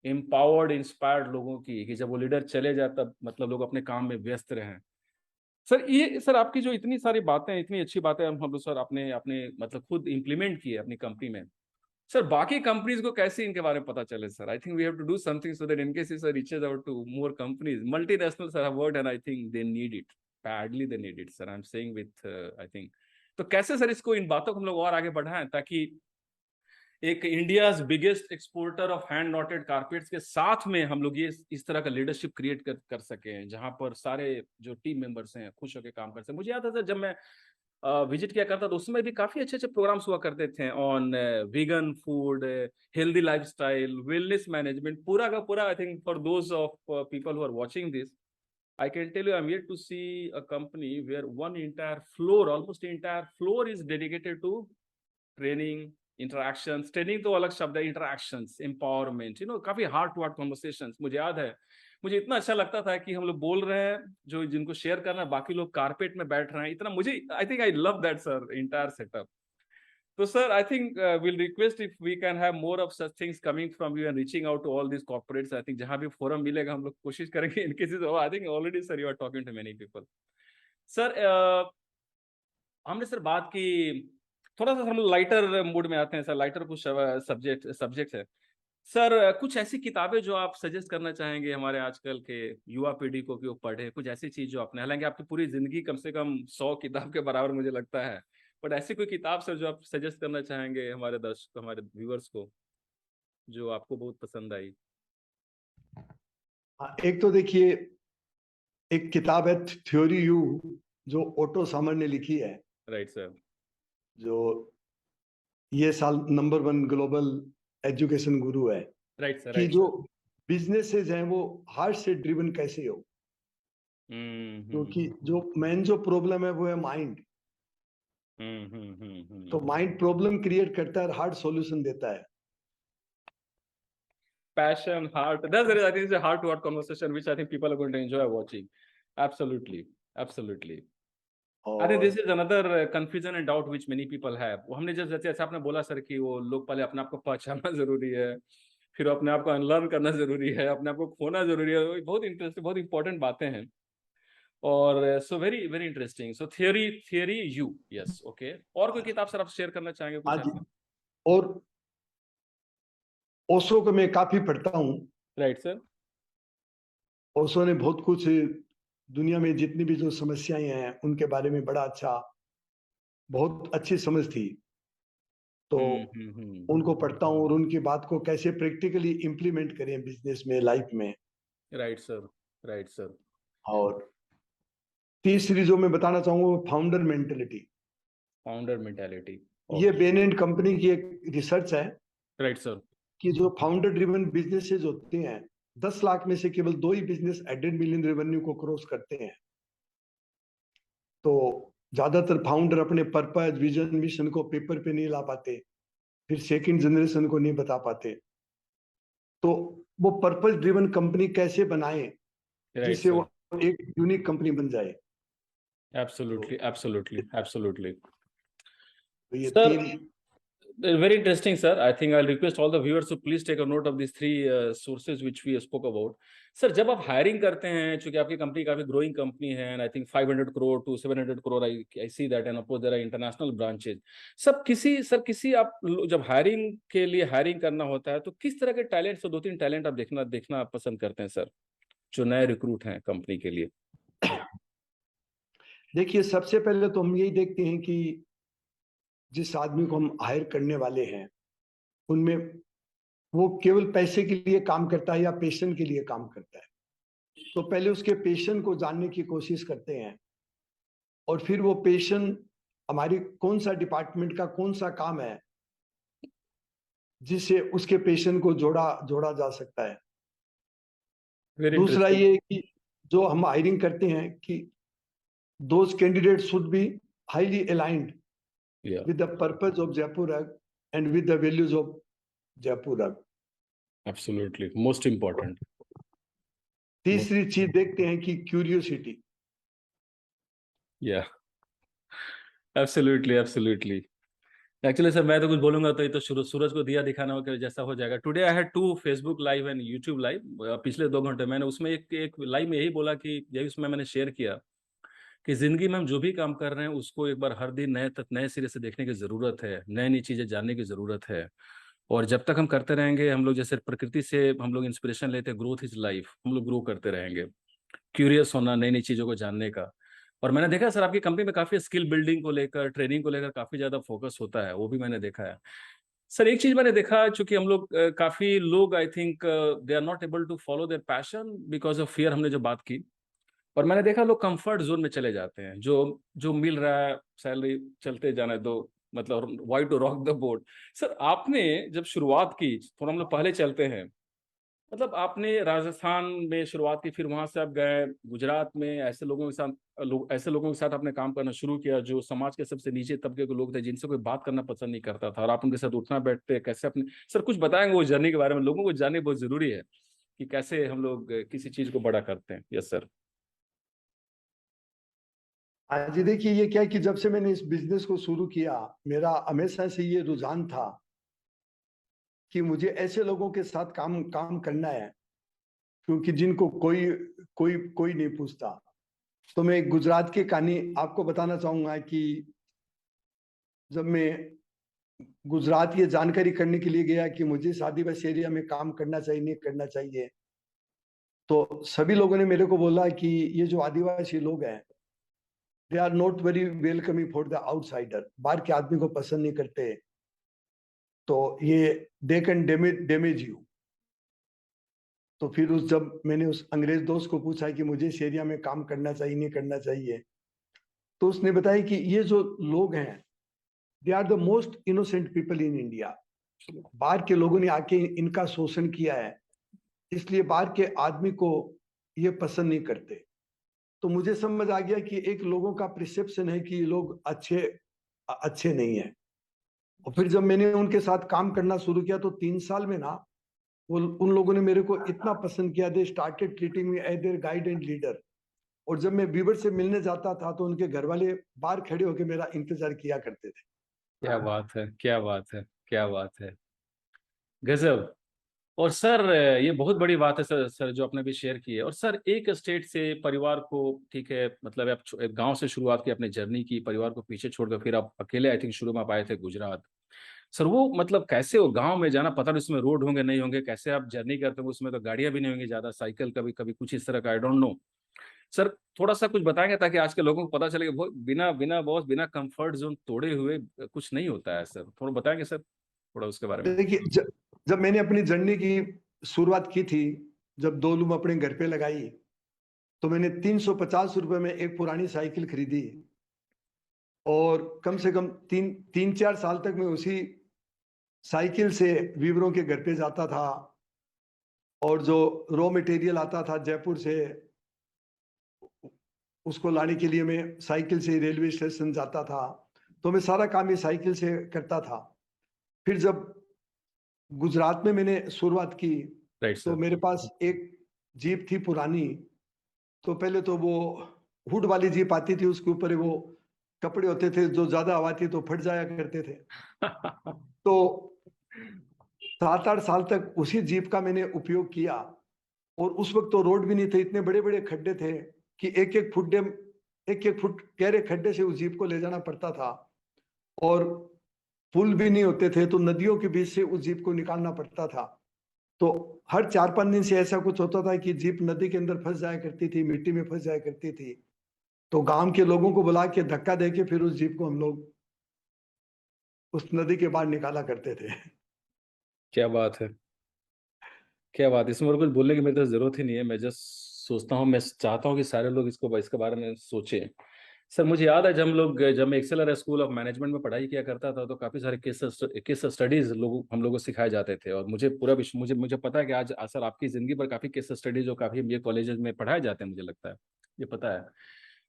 एम्पावर्ड इंस्पायर्ड लोगों की, कि जब वो लीडर चले जाए तब मतलब लोग अपने काम में व्यस्त रहें। सर ये सर आपकी जो इतनी सारी बातें, इतनी अच्छी बातें हम लोग सर आपने अपने मतलब खुद इंप्लीमेंट की है अपनी कंपनी में। सर बाकी कंपनीज को कैसे इनके बारे में पता चले sir? I think we have to do something so that in case sir reaches out to more companies, multinational sir have word, and I think they need it badly, they need it sir, I am saying with I think. तो कैसे sir इसको, इन बातों को हम लोग और आगे बढ़ाएं, ताकि एक India's biggest exporter of hand noted carpets के साथ में हम लोग ये इस तरह का लीडरशिप क्रिएट कर सके, जहां पर सारे जो टीम मेंबर्स हैं खुश होकर काम कर सके। मुझे याद है सर जब मैं विजिट किया करता था, उसमें भी काफी अच्छे अच्छे प्रोग्राम्स हुआ करते थे on vegan food, healthy lifestyle, wellness management, पूरा का पूरा। I think for those of people who are watching this, I can tell you, I'm yet to see a company where one entire floor, almost entire floor, is dedicated to training, interactions. Training तो अलग शब्द है, interactions, empowerment, काफी heart to heart conversations. मुझे याद है, मुझे इतना अच्छा लगता था कि हम लोग बोल रहे हैं जो जिनको शेयर करना है, बाकी लोग कारपेट में बैठ रहे हैं, इतना मुझे I think I love that sir entire setup. तो sir I think will request if we can have more of such things coming from you and reaching out to all this corporates. I think जहां भी forum मिलेगा हम लोग कोशिश करेंगे in cases. I think already sir you are talking to many people. Sir हमने sir बात की, थोड़ा सा हम लाइटर मूड में आते हैं सर, लाइटर कुछ सब्जेक्ट है सर। कुछ ऐसी किताबें जो आप सजेस्ट करना चाहेंगे हमारे आजकल के युवा पीढ़ी को कि वो पढ़े, कुछ ऐसी चीज जो आपने, हालांकि आपकी पूरी जिंदगी कम से कम 100 किताब के बराबर मुझे लगता है, बट ऐसी कोई किताब सर जो आप सजेस्ट करना चाहेंगे हमारे दर्शक, हमारे व्यूअर्स को, जो आपको बहुत पसंद आई? एक तो देखिए, एक किताब है थ्योरी यू, जो ओटो समर ने लिखी है, राइट सर। जो ये साल नंबर 1 ग्लोबल एजुकेशन गुरु है। राइट सर, कि राइट जो सर। बिजनेसेस हैं वो हार्ट से ड्रिवन कैसे हो, क्योंकि जो मेन जो प्रॉब्लम है वो है माइंड। तो माइंड प्रॉब्लम क्रिएट करता है, हार्ट सॉल्यूशन देता है। Passion, heart. That's the reason I think it's a heart-to-heart conversation, which I think people are going to enjoy watching. Absolutely, absolutely. I think this और is another confusion and doubt which many people have. वो हमने जैसे जैसे आपने बोला sir कि वो लोग पहले अपने आप को पहचानना जरूरी है, फिर अपने आप को अनलर्न करना जरूरी है, अपने आप को खोना जरूरी है। बहुत इंटरेस्टिंग, बहुत इंपॉर्टेंट बातें हैं। और so very very interesting. So theory you, yes, okay. और कोई किताब सर आप शेयर करना चाहेंगे कुछ आज, ऐसा? और ओशो को मैं काफी पढ़ता हूँ। Right sir. ओशो ने बहुत कुछ दुनिया में जितनी भी जो समस्याएं हैं उनके बारे में बड़ा अच्छा, बहुत अच्छी समझ थी। तो हम्म। उनको पढ़ता हूँ और उनकी बात को कैसे प्रैक्टिकली इम्प्लीमेंट करें बिजनेस में, लाइफ में। Right sir, right sir. और तीसरी जो मैं बताना चाहूंगा वो फाउंडर मेंटेलिटी। Founder mentality. ये ओके। बेन एंड कंपनी की एक रिसर्च है राइट सर। कि जो फाउंडर ड्रिवन बिजनेसेस होते हैं, 10 लाख में से केवल 2 ही बिजनेस 1.5 मिलियन रेवेन्यू को क्रॉस करते हैं। तो ज्यादातर फाउंडर अपने पर्पज, विजन, मिशन को पेपर पे नहीं ला पाते, फिर सेकंड जनरेशन को नहीं बता पाते। तो वो पर्पज ड्रिवन कंपनी कैसे बनाए राइट जिससे सर। वो एक यूनिक कंपनी बन जाए। तो, एब्सोल्युटली, एब्सोल्युटली, एब्सोल्युटली। तो ये sir, 3। very interesting, sir. I think I'll request all the viewers to please take a note of these three sources which we spoke about. Sir, जब आप hiring करते हैं, चूंकि आपकी कंपनी काफी ग्रोइंग कंपनी है, and I think 500 crore to 700 crore, I see that, and of there are international branches. किसी आप जब हायरिंग के लिए हायरिंग करना होता है, तो किस तरह के टैलेंट्स, 2-3 टैलेंट आप देखना देखना पसंद करते हैं सर, जो नए रिक्रूट हैं कंपनी के लिए? देखिए, सबसे पहले तो हम यही देखते हैं कि जिस आदमी को हम हायर करने वाले हैं उनमें वो केवल पैसे के लिए काम करता है या पेशन के लिए काम करता है। तो पहले उसके पेशन को जानने की कोशिश करते हैं और फिर वो पेशन हमारी कौन सा डिपार्टमेंट का कौन सा काम है जिससे उसके पेशन को जोड़ा जोड़ा जा सकता है। वेरी दूसरा इंटरेस्टिंग। ये कि जो हम हायरिंग करते हैं कि those candidate should be highly aligned या, with the purpose of Jaipur Rug and with the values of Jaipur Rug। Absolutely, most important. तीसरी चीज देखते हैं कि क्यूरियोसिटी। या, एब्सोल्युटली, एब्सोल्युटली। एक्चुअली सर, मैं तो कुछ बोलूंगा तो ये तो सूरज को दिया दिखाना हो कि जैसा हो जाएगा। Today I had 2 Facebook live and YouTube live, पिछले 2 घंटे मैंने उसमें एक लाइव में यही बोला कि यही उसमें मैंने शेयर किया कि जिंदगी में हम जो भी काम कर रहे हैं उसको एक बार हर दिन नए सिरे से देखने की जरूरत है, नई नई चीजें जानने की जरूरत है। और जब तक हम करते रहेंगे, हम लोग जैसे प्रकृति से हम लोग इंस्पिरेशन लेते हैं, ग्रोथ इज लाइफ, हम लोग ग्रो करते रहेंगे। क्यूरियस होना, नई नई चीजों को जानने का। और मैंने देखा सर, आपकी कंपनी में काफी स्किल बिल्डिंग को लेकर, ट्रेनिंग को लेकर काफी ज्यादा फोकस होता है, वो भी मैंने देखा है। सर, एक चीज मैंने देखा, चूंकि हम लोग काफी लोग, I think they are not able to follow their passion because of fear, हमने जो बात की। और मैंने देखा लोग कंफर्ट जोन में चले जाते हैं, जो जो मिल रहा है सैलरी, चलते जाने दो, मतलब why to rock the boat. Sir, आपने जब शुरुआत की, थोड़ा हम लोग पहले चलते हैं, मतलब आपने राजस्थान में शुरुआत की, फिर वहां से आप गए गुजरात में, ऐसे लोगों के साथ आपने काम करना शुरू किया जो समाज के सबसे नीचे तबके के लोग थे, जिनसे कोई बात करना पसंद नहीं करता था, और आप उनके साथ उठना बैठते कैसे अपने। सर, कुछ बताएंगे वो जर्नी के बारे में? लोगों को जानने बहुत जरूरी है कि कैसे हम लोग किसी चीज को बड़ा करते हैं। Yes sir. हाँ जी, देखिए ये क्या है कि जब से मैंने इस बिजनेस को शुरू किया, मेरा हमेशा से ये रुझान था कि मुझे ऐसे लोगों के साथ काम काम करना है क्योंकि जिनको कोई कोई कोई नहीं पूछता। तो मैं एक गुजरात की कहानी आपको बताना चाहूंगा कि जब मैं गुजरात ये जानकारी करने के लिए गया कि मुझे शादी बस एरिया में काम करना चाहिए नहीं करना चाहिए, तो सभी लोगों ने मेरे को बोला कि ये जो आदिवासी लोग हैं they are not very welcoming for the outsider, बाहर के आदमी को पसंद नहीं करते, तो ये दे कैन डैमेज यू। तो फिर जब मैंने उस अंग्रेज दोस्त को पूछा कि मुझे इस एरिया में काम करना चाहिए नहीं करना चाहिए, तो उसने बताया कि ये जो लोग हैं they are the most innocent people in India. बाहर के लोगों ने आके इनका शोषण किया है, इसलिए बाहर के आदमी को ये पसंद नहीं करते। तो मुझे समझ आ गया कि एक लोगों का प्रिसेप्शन है कि ये लोग अच्छे अच्छे नहीं है। और फिर जब मैंने उनके साथ काम करना शुरू किया तो 3 साल में ना वो उन लोगों ने मेरे को इतना पसंद किया, they started treating me as their guide and leader. और जब मैं बीवर से मिलने जाता था तो उनके घर वाले बाहर खड़े होकर मेरा इंतजार किया करते थे। क्या बात है, क्या बात है, क्या बात है, गजब। और सर, ये बहुत बड़ी बात है सर जो आपने भी शेयर की है। और सर, एक स्टेट से परिवार को, ठीक है, मतलब आप एक गांव से शुरुआत की अपनी जर्नी की, परिवार को पीछे छोड़कर फिर आप अकेले, आई थिंक शुरू में आप आए थे गुजरात। सर, वो मतलब कैसे वो गांव में जाना, पता नहीं उसमें रोड होंगे नहीं होंगे, कैसे आप जर्नी करते हो, उसमें तो गाड़ियां भी नहीं होंगी ज्यादा, साइकिल कभी कभी कुछ इस तरह का, आई डोंट नो। सर थोड़ा सा कुछ बताएंगे ताकि आज के लोगों को पता चले कि बिना बिना बॉस बिना कंफर्ट जोन तोड़े हुए कुछ नहीं होता है सर, थोड़ा बताएंगे सर थोड़ा उसके बारे में। देखिए, जब मैंने अपनी जर्नी की शुरुआत की थी, जब 2 लूम अपने घर पे लगाई, तो मैंने 350 रुपए में एक पुरानी साइकिल खरीदी और कम से कम 3-4 साल तक मैं उसी साइकिल से वीवरों के घर पे जाता था और जो रॉ मटेरियल आता था जयपुर से, उसको लाने के लिए मैं साइकिल से रेलवे स्टेशन जाता था। तो मैं सारा काम ये साइकिल से करता था। फिर जब गुजरात में मैंने शुरुआत की, राइट तो सर। मेरे पास एक जीप थी पुरानी। तो पहले तो वो हुड वाली जीप आती थी, उसके ऊपर वो कपड़े होते थे, जो ज्यादा हवा थी तो फट जाया करते थे। तो 7-8 साल तक उसी जीप का मैंने उपयोग किया। और उस वक्त तो रोड भी नहीं थे, इतने बड़े बड़े खड्डे थे कि एक एक फुट गहरे खड्डे से उस जीप को ले जाना पड़ता था। और पुल भी नहीं होते थे, तो नदियों के बीच से उस जीप को निकालना पड़ता था। तो हर 4-5 दिन से ऐसा कुछ होता था कि जीप नदी के अंदर फंस जाया करती थी, मिट्टी में फंस जाया करती थी। तो गांव के लोगों को बुला के धक्का दे के फिर उस जीप को हम लोग उस नदी के बाहर निकाला करते थे। क्या बात है, क्या बात है, इसमें और कुछ बोलने की मेरी तो जरूरत ही नहीं है। मैं जस्ट सोचता हूँ, मैं चाहता हूँ कि सारे लोग इसके बारे में सोचें। सर मुझे याद है जब मैं एक्सेलर स्कूल ऑफ मैनेजमेंट में पढ़ाई किया करता था, तो काफी सारे केस स्टडीज हम लोगों को सिखाए जाते थे। और मुझे पूरा मुझे मुझे पता है कि आज सर आपकी जिंदगी पर काफी केस स्टडीज जो काफी ये कॉलेजेस में पढ़ाए जाते हैं, मुझे लगता है ये पता है।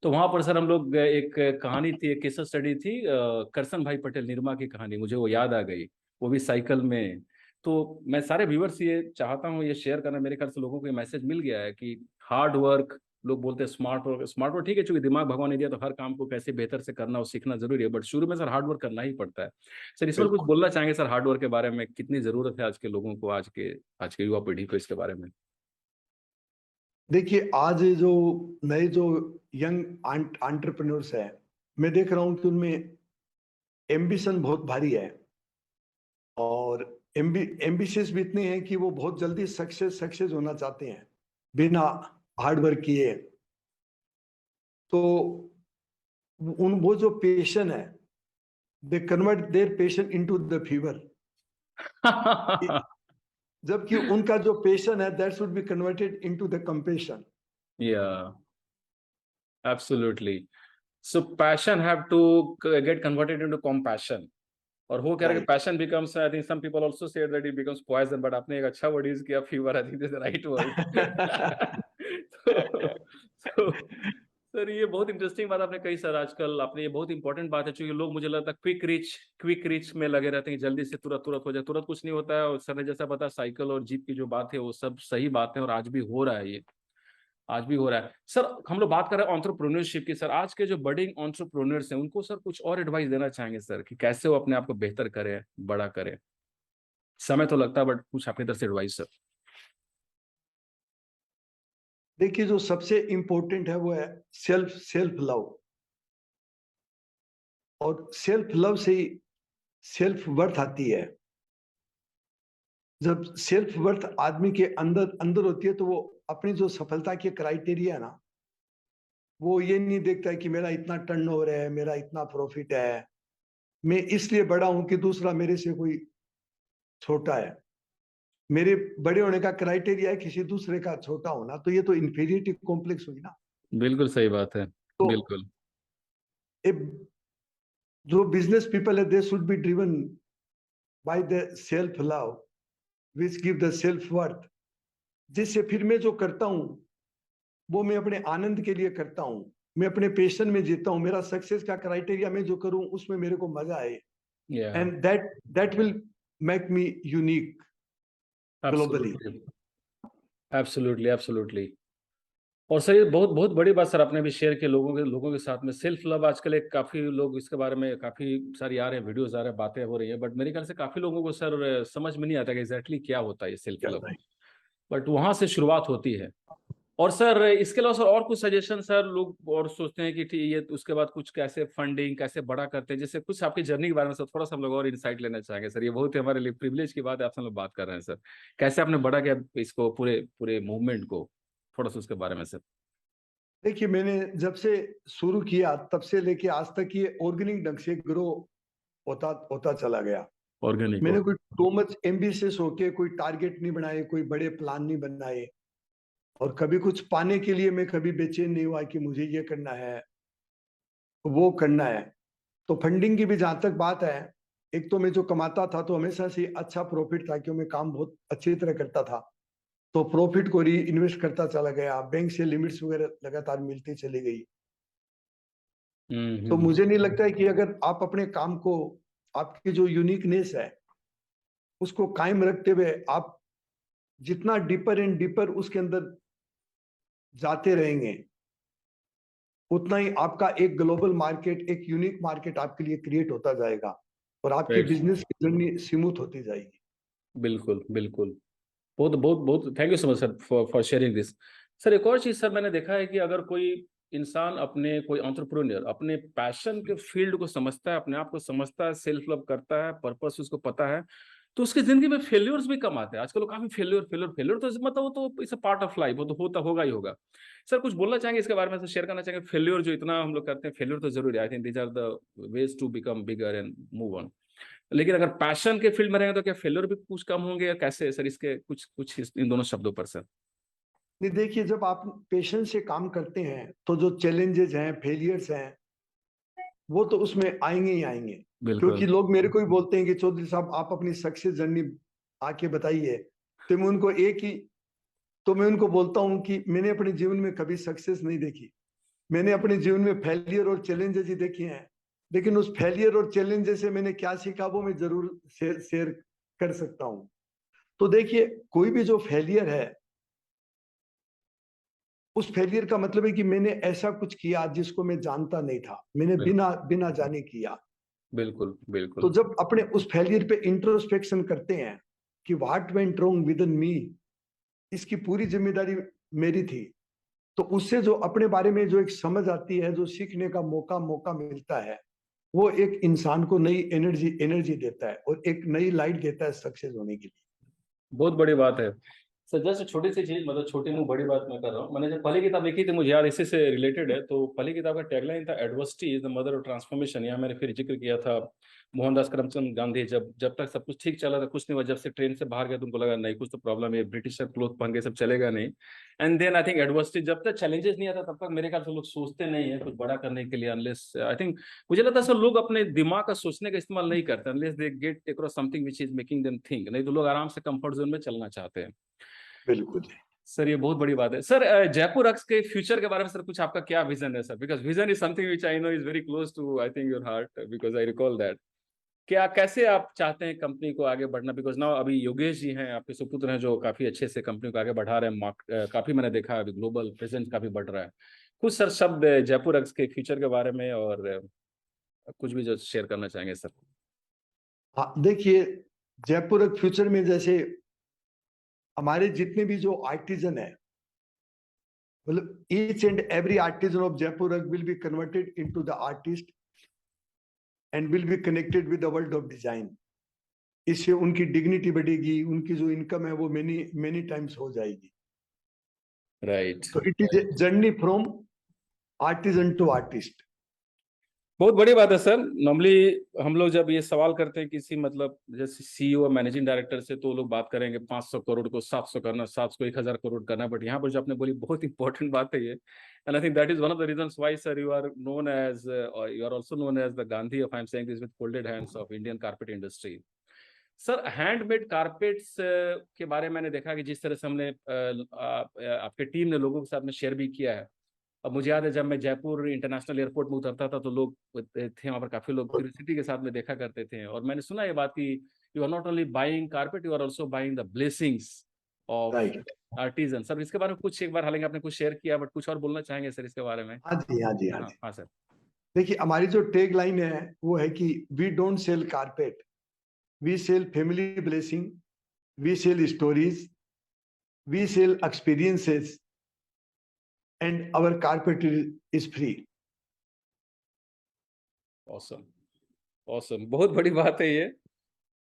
तो वहां पर सर हम लोग एक कहानी थी, एक केस स्टडी थी, करसन भाई पटेल निरमा की कहानी, मुझे वो याद आ गई, वो भी साइकिल में। तो मैं सारे व्यूवर्स ये चाहता हूँ ये शेयर करना, मेरे ख्याल से लोगों को ये मैसेज मिल गया है कि हार्ड वर्क, लोग बोलते हैं स्मार्ट वर्क ठीक है, चूंकि दिमाग भगवान ने दिया तो हर काम को कैसे बेहतर से करना और सीखना जरूरी है, बट शुरू में सर हार्ड वर्क करना ही पड़ता है। सर इस पर कुछ बिल्कुल। बोलना चाहेंगे सर, हार्ड वर्क के बारे में कितनी जरूरत है आज के लोगों को, आज के युवा पीढ़ी को इसके बारे में। देखिए, आज जो नए जो यंग एंटरप्रेन्योर्स है, मैं देख रहा हूं कि उनमें एम्बिशन बहुत भारी है। और एम्बिशियस भी इतने हैं कि वो बहुत जल्दी सक्सेस होना चाहते हैं बिना हार्ड वर्क किए। तो वो जो पेशन है, they convert their passion into the fever. जबकि उनका जो पेशन है, that should be converted into the compassion. या absolutely. So passion have to get converted into compassion। और वो कह रहे कि right. Passion becomes, I think some people also say that it becomes poison, but आपने एक अच्छा वर्ड यूज किया, fever, I think this is the right word. तो सर ये बहुत इंटरेस्टिंग बात आपने कही सर, आजकल आपने ये बहुत इंपॉर्टेंट बात है, क्योंकि लोग मुझे लगता है क्विक रिच में लगे रहते हैं, जल्दी से तुरंत तुरंत हो जाए, तुरंत कुछ नहीं होता है। और सर ने जैसा बताया साइकिल और जीप की जो बात है वो सब सही बात है, और आज भी हो रहा है ये, आज भी हो रहा है। सर हम लोग बात कर रहे हैं एंटरप्रेन्योरशिप की, सर आज के जो बडिंग एंटरप्रेन्योर्स हैं उनको सर कुछ और एडवाइस देना चाहेंगे सर कि कैसे वो अपने आप को बेहतर करें, बड़ा करें। समय तो लगता है बट कुछ आपकी तरफ से एडवाइस सर। देखिए, जो सबसे इंपॉर्टेंट है वो है सेल्फ लव। और सेल्फ लव से ही सेल्फ वर्थ आती है। जब सेल्फ वर्थ आदमी के अंदर अंदर होती है, तो वो अपनी जो सफलता के क्राइटेरिया है ना, वो ये नहीं देखता है कि मेरा इतना टर्नओवर है, मेरा इतना प्रॉफिट है, मैं इसलिए बड़ा हूं कि दूसरा मेरे से कोई छोटा है। मेरे बड़े होने का क्राइटेरिया है किसी दूसरे का छोटा होना, तो ये तो इंफीरियरिटी कॉम्प्लेक्स हुई ना। बिल्कुल सही बात है। तो बिल्कुल। ए, जो बिजनेस पीपल है, they should be driven by the self love which give the self worth. जिससे फिर मैं जो करता हूं, वो मैं अपने आनंद के लिए करता हूं, मैं अपने पैशन में जीता हूं। मेरा सक्सेस का क्राइटेरिया, मैं जो करूं उसमें मेरे को मजा आए। या and that will make me unique globally. Absolutely, absolutely, absolutely. और सर ये बहुत बहुत बड़ी बात सर आपने भी शेयर की लोगों के साथ में, सेल्फ लव आजकल एक काफी लोग इसके बारे में काफी सारी आ रहे हैं, वीडियोस आ रहे हैं, बातें हो रही है, बट मेरे ख्याल से काफी लोगों को सर समझ में नहीं आता कि एग्जैक्टली क्या होता है ये सेल्फ लव। बट वहां से शुरुआत होती है। और सर इसके अलावा सर और कुछ सजेशन सर, लोग और सोचते हैं कि ठीक ये उसके बाद कुछ कैसे फंडिंग कैसे बड़ा करते हैं, जैसे कुछ आपकी जर्नी के बारे में सर थोड़ा सा हम लोग और इनसाइट लेना चाहेंगे सर, ये बहुत ही हमारे लिए प्रिविलेज की बात है, आपसे हम लोग बात कर रहे हैं सर, कैसे आपने बड़ा किया इसको पूरे पूरे मूवमेंट को, थोड़ा सा उसके बारे में सर। देखिए, मैंने जब से शुरू किया तब से लेके आज तक ये ऑर्गेनिक ढंग से ग्रो होता होता चला गया। ऑर्गेनिक। मैंने कोई टू मच एम्बिशियस होके कोई टारगेट नहीं बनाए, कोई बड़े प्लान नहीं बनाए, और कभी कुछ पाने के लिए मैं कभी बेचैन नहीं हुआ कि मुझे ये करना है, वो करना है। तो फंडिंग की भी जहां तक बात है, एक तो मैं जो कमाता था तो हमेशा से अच्छा प्रॉफिट था, क्योंकि मैं काम बहुत अच्छी तरह करता था। तो प्रॉफिट को री इन्वेस्ट करता चला गया, बैंक से लिमिट्स वगैरह लगातार मिलती चली गई। तो हम्म। मुझे नहीं लगता है कि अगर आप अपने काम को, आपकी जो यूनिकनेस है उसको कायम रखते हुए आप जितना डीपर एंड डीपर उसके अंदर जाते रहेंगे, उतना ही आपका एक ग्लोबल मार्केट, एक यूनिक मार्केट आपके लिए क्रिएट होता जाएगा, और आपकी राइट। बिजनेस की जर्नी स्मूथ होती जाएगी। बिल्कुल बिल्कुल। बहुत बहुत बहुत thank you so much sir for sharing this. Sir एक और चीज सर मैंने देखा है कि अगर कोई इंसान अपने कोई एंटरप्रेन्योर अपने पैशन के फील्ड को समझता है, अपने आप को समझता है, सेल्फ लव करता है, पर्पस उसको पता है, तो उसकी जिंदगी में फेल्योर्स भी कम आते हैं। आजकल लोग काफी फेल्योर फेल्योर फेल्योर तो मतलब वो तो it's a part of life, वो तो होता होगा ही होगा। सर कुछ बोलना चाहेंगे इसके बारे में, तो शेयर करना चाहेंगे? फेल्योर जो इतना हम लोग करते हैं, फेल्योर तो जरूरी है। I think these are the ways to become bigger and move on. लेकिन अगर पैशन के फील्ड में रहेंगे तो क्या फेल्योर भी कुछ कम होंगे, या कैसे सर? इसके कुछ कुछ इन दोनों शब्दों पर सर। नहीं, देखिए, जब आप पेशेंस से काम करते हैं तो जो चैलेंजेस हैं, फेलियर्स हैं, वो तो उसमें आएंगे ही आएंगे। क्योंकि बिल्कुल। लोग मेरे को ही बोलते हैं कि चौधरी साहब आप अपनी सक्सेस जर्नी आके बताइए। तो मैं उनको एक ही तो मैं उनको बोलता हूँ कि मैंने अपने जीवन में कभी सक्सेस नहीं देखी। मैंने अपने जीवन में फेलियर और चैलेंजेस ही देखे हैं। लेकिन उस फेलियर और चैलेंजेस से मैंने क्या सीखा वो मैं जरूर शेयर कर सकता हूँ। तो देखिए, कोई भी जो फेलियर है, उस फेलियर का मतलब है कि मैंने ऐसा कुछ किया जिसको मैं जानता नहीं था, मैंने बिल्कुल बिना बिना जाने किया। बिल्कुल तो बिल्कुल। जब अपने उस फेलियर पे इंट्रोस्पेक्शन करते हैं कि what went wrong within me, इसकी पूरी जिम्मेदारी मेरी थी, तो उससे जो अपने बारे में जो एक समझ आती है, जो सीखने का मौका मौका मिलता है, वो एक इंसान को नई एनर्जी एनर्जी देता है और एक नई लाइट देता है सक्सेस होने के लिए। बहुत बड़ी बात है सर। जस्ट छोटी सी चीज, मतलब छोटी मुंह बड़ी बात मैं कर रहा हूँ। मैंने जब पहली किताब लिखी थी, मुझे याद इसी से रिलेटेड है, तो पहली किताब का टैगलाइन था adversity is the mother of transformation. यहाँ मैंने फिर जिक्र किया था मोहनदास करमचंद गांधी। जब जब तक सब कुछ ठीक चला था कुछ नहीं हुआ, जब से ट्रेन से बाहर गया तो उनको लगा नहीं कुछ तो प्रॉब्लम है, ब्रिटिशर क्लोथ पहन के सब चलेगा नहीं। And then I think adversity, जब तक चैलेंजेस नहीं आता तब तक मेरे ख्याल से लोग सोचते नहीं है कुछ बड़ा करने के लिए, अनलेस आई थिंक मुझे लगता है सर लोग अपने दिमाग का सोचने का इस्तेमाल नहीं करते unless they get across something which is making them think. नहीं तो लोग आराम से कंफर्ट जोन में चलना चाहते हैं। बिल्कुल। सर ये बहुत बड़ी बात है सर। जयपुर अक्स के फ्यूचर के बारे में सर कुछ आपका क्या विजन है sir? Because vision is something which I know is very close to I think your heart, because I recall that. क्या कैसे आप चाहते हैं कंपनी को आगे बढ़ना? बिकॉज नाउ अभी योगेश जी हैं आपके सुपुत्र हैं जो काफी अच्छे से कंपनी को आगे बढ़ा रहे हैं। काफी मैंने देखा है अभी ग्लोबल प्रेजेंस काफी बढ़ रहा है। कुछ सर शब्द जयपुर अक्स के फ्यूचर के बारे में, और कुछ भी जो शेयर करना चाहेंगे सर। हाँ, देखिए, जयपुर फ्यूचर में जैसे हमारे जितने भी जो आर्टिजन है, मतलब each and every artisan of Jaipur will be converted into the artist and will be connected with the world of design. इससे उनकी डिग्निटी बढ़ेगी, उनकी जो इनकम है वो मेनी मेनी टाइम्स हो जाएगी। राइट। तो it is a journey from artisan to artist. बहुत बड़ी बात है सर। नॉर्मली हम लोग जब ये सवाल करते हैं किसी मतलब जैसे सीईओ मैनेजिंग डायरेक्टर से, तो लोग बात करेंगे 500 करोड़ को 700 करना, 700 को 1000 करोड़ करना। बट यहाँ पर जो आपने बोली बहुत इंपॉर्टेंट बात है ये, and I think that is one of the reasons why sir you are known as, you are also known as the Gandhi of, I am saying this with folded hands, of Indian carpet industry. Sir handmade carpets के बारे में मैंने देखा कि जिस तरह से हमने आपके टीम ने लोगों के साथ में शेयर भी किया है। अब मुझे याद है जब मैं जयपुर इंटरनेशनल एयरपोर्ट में उतरता था तो लोग थे वहाँ पर, काफी लोग क्यूरियोसिटी के साथ में देखा करते थे। और मैंने सुना ये बात कि you are not only buying carpet, you are also buying the blessings of right. Artisan. Sir इसके बारे में कुछ एक बार, हालांकि आपने कुछ शेयर किया, बट कुछ और बोलना चाहेंगे सर इसके बारे में? हाँ जी, हाँ जी, हाँ हाँ जी। हाँ सर। देखिए, हमारी जो टैग लाइन है वो है कि we don't sell carpet, we sell family blessing, we sell stories, we sell experiences and our carpet is free. Awesome. Awesome, बहुत बड़ी बात है ये।